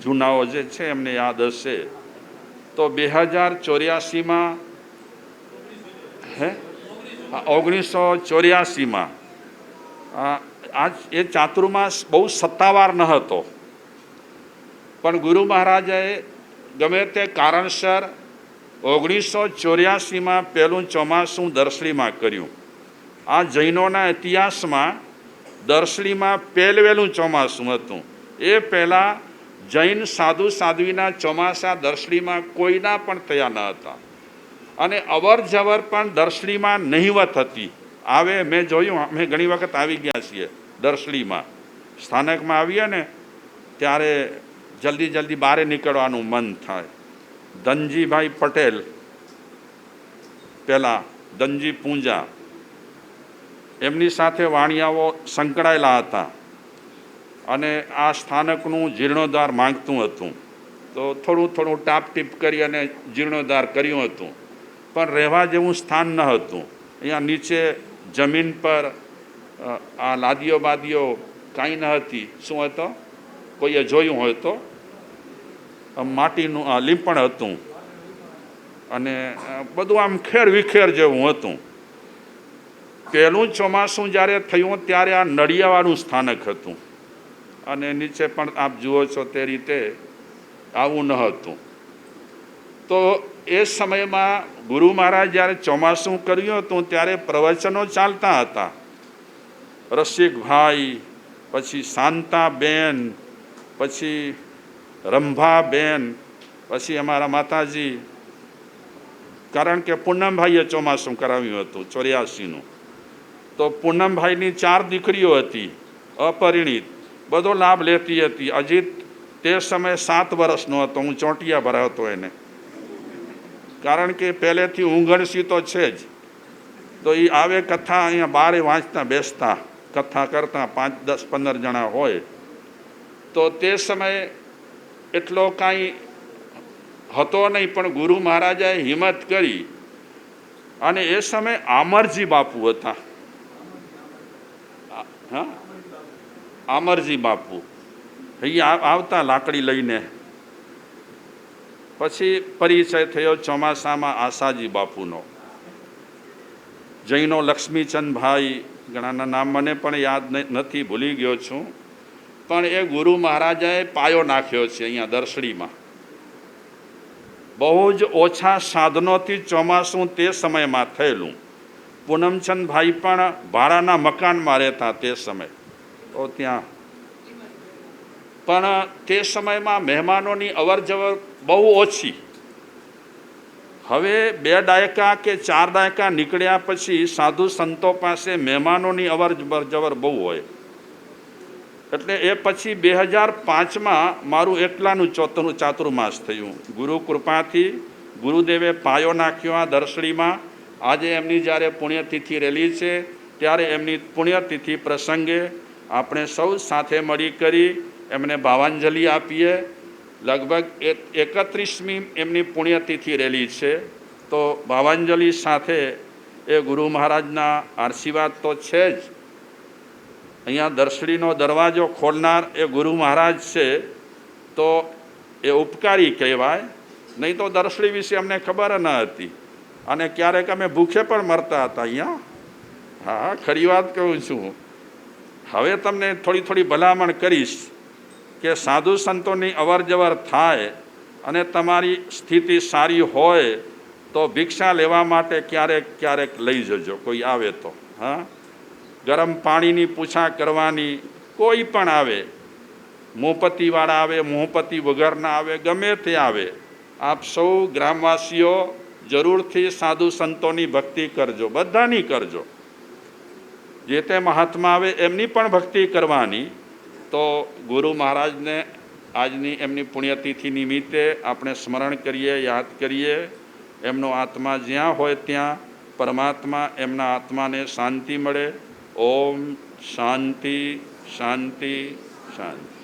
જૂનાઓ જે છે એમને યાદ હશે. તો 2084માં 1984માં એ ચાતુર્માસ બહુ સત્તાવાર ન હતો, પણ ગુરુ મહારાજાએ ગમે તે કારણસર 1984માં પહેલું ચોમાસું દર્શડીમાં કર્યું. આ જૈનોના ઇતિહાસમાં દર્શડીમાં પહેલું ચોમાસું હતું. એ પહેલાં જૈન સાધુ સાધ્વીના ચોમાસા દર્શડીમાં કોઈના પણ થયા ન હતા અને અવર જવર પણ દર્શડીમાં નહિવત હતી. આવે મેં જોયું, અમે ઘણી વખત આવી ગયા છીએ દર્શડીમાં. સ્થાનકમાં આવીએ ને ત્યારે જલ્દી બહાર નીકળવાનું મન થાય. ધનજીભાઈ પટેલ, પહેલાં ધનજી પૂંજા, એમની સાથે વાણિયાઓ સંકળાયેલા હતા અને આ સ્થાનકનું જીર્ણોદ્ધાર માંગતું હતું. તો થોડું ટાપટીપ કરી અને જીર્ણોદ્ધાર કર્યું હતું, પણ રહેવા જેવું સ્થાન ન હતું. અહીંયા નીચે જમીન પર આ લાદીઓ બાદીઓ કાંઈ ન હતી. શું હતો? કોઈએ જોયું હોય તો માટીનું લીંપણ હતું અને બધું આમ ખેર વિખેર જેવું હતું. પહેલું ચોમાસું જ્યારે થયું ત્યારે આ નળિયાવાળું સ્થાનક હતું અને નીચે પણ આપ જુઓ છો તે રીતે આવું ન હતું. તો એ સમયમાં ગુરુ મહારાજ જ્યારે ચોમાસું કર્યું હતું ત્યારે પ્રવચનો ચાલતા હતા. રસિકભાઈ, પછી શાંતાબેન, પછી રંભાબેન, પછી અમારા માતાજી, કારણ કે પૂનમભાઈએ ચોમાસું કરાવ્યું હતું 84નું. તો પૂનમભાઈની 4 દીકરીઓ હતી અપરિણિત, બધો લાભ લેતી હતી. અજીત તે સમયે 7 વર્ષનો હતો, હું ચોંટિયા ભરાયો હતો એને, કારણ કે પહેલેથી ઊંઘણસી તો છે જ. તો એ આવે કથા અહીંયા બારે વાંચતા બેસતા, કથા કરતા 5, 10, 15 જણા હોય. તો તે સમયે એટલો કાંઈ હતો નહીં, પણ ગુરુ મહારાજાએ હિંમત કરી અને એ સમયે આમરજી બાપુ હતા. હા, આમરજી બાપુ અહીંયા આવતા લાકડી લઈને. પછી પરિચય થયો ચોમાસામાં આશાજી બાપુનો. જૈનો લક્ષ્મીચંદભાઈ, ઘણાના નામ મને પણ યાદ નથી, ભૂલી ગયો છું, પણ એ ગુરુ મહારાજાએ પાયો નાખ્યો છે અહીંયા દર્શડીમાં. બહુ જ ઓછા સાધનોથી ચોમાસું તે સમયમાં થયેલું. પૂનમચંદભાઈ પણ ભાડાના મકાનમાં રહેતા તે સમય. તો ત્યાં પણ તે સમયમાં મહેમાનોની અવર જવર બહુ ઓછી. હવે 2 દાયકા કે 4 દાયકા નીકળ્યા પછી સાધુ સંતો પાસે મહેમાનોની અવર જવર બહુ હોય. એટલે એ પછી 2005માં મારું એકલાનું ચાતુર્માસ થયું. ગુરુ કૃપાથી ગુરુદેવે પાયો નાખ્યો આ દર્શડીમાં. આજે એમની જ્યારે પુણ્યતિથિ રહેલી છે ત્યારે એમની પુણ્યતિથિ પ્રસંગે આપણે સૌ સાથે મળી કરી એમને ભાવાંજલિ આપીએ. લગભગ 31મી એમની પુણ્યતિથિ રહેલી છે. તો ભાવાંજલિ સાથે એ ગુરુ મહારાજના આશીર્વાદ તો છે જ. અહીંયા દર્શડીનો દરવાજો ખોલનાર એ ગુરુ મહારાજ છે, તો એ ઉપકારી કહેવાય. નહીં તો દર્શડી વિશે અમને ખબર ન હતી અને ક્યારેક અમે ભૂખે પણ મરતા હતા અહીંયા. હા, ખરી વાત કહું છું. હવે તમને થોડી ભલામણ કરીશ કે સાધુ સંતોની અવર જવર થાય અને તમારી સ્થિતિ સારી હોય તો ભિક્ષા લેવા માટે ક્યારેક ક્યારેક લઈ જજો કોઈ આવે તો. હા, ગરમ પાણીની પૂછા કરવાની, કોઈ પણ આવે, મોહપતિવાળા આવે, મોહપતિ વગરના આવે, ગમે તે આવે, આપ સૌ ગ્રામવાસીઓ જરૂરથી સાધુ સંતોની ભક્તિ કરજો, બધાની કરજો. જે તે મહાત્મા આવે એમની પણ ભક્તિ કરવાની. તો ગુરુ મહારાજને આજની એમની પુણ્યતિથિ નિમિત્તે આપણે સ્મરણ કરીએ, યાદ કરીએ. એમનો આત્મા જ્યાં હોય ત્યાં પરમાત્મા એમના આત્માને શાંતિ મળે. ઓમ શાંતિ શાંતિ શાંતિ.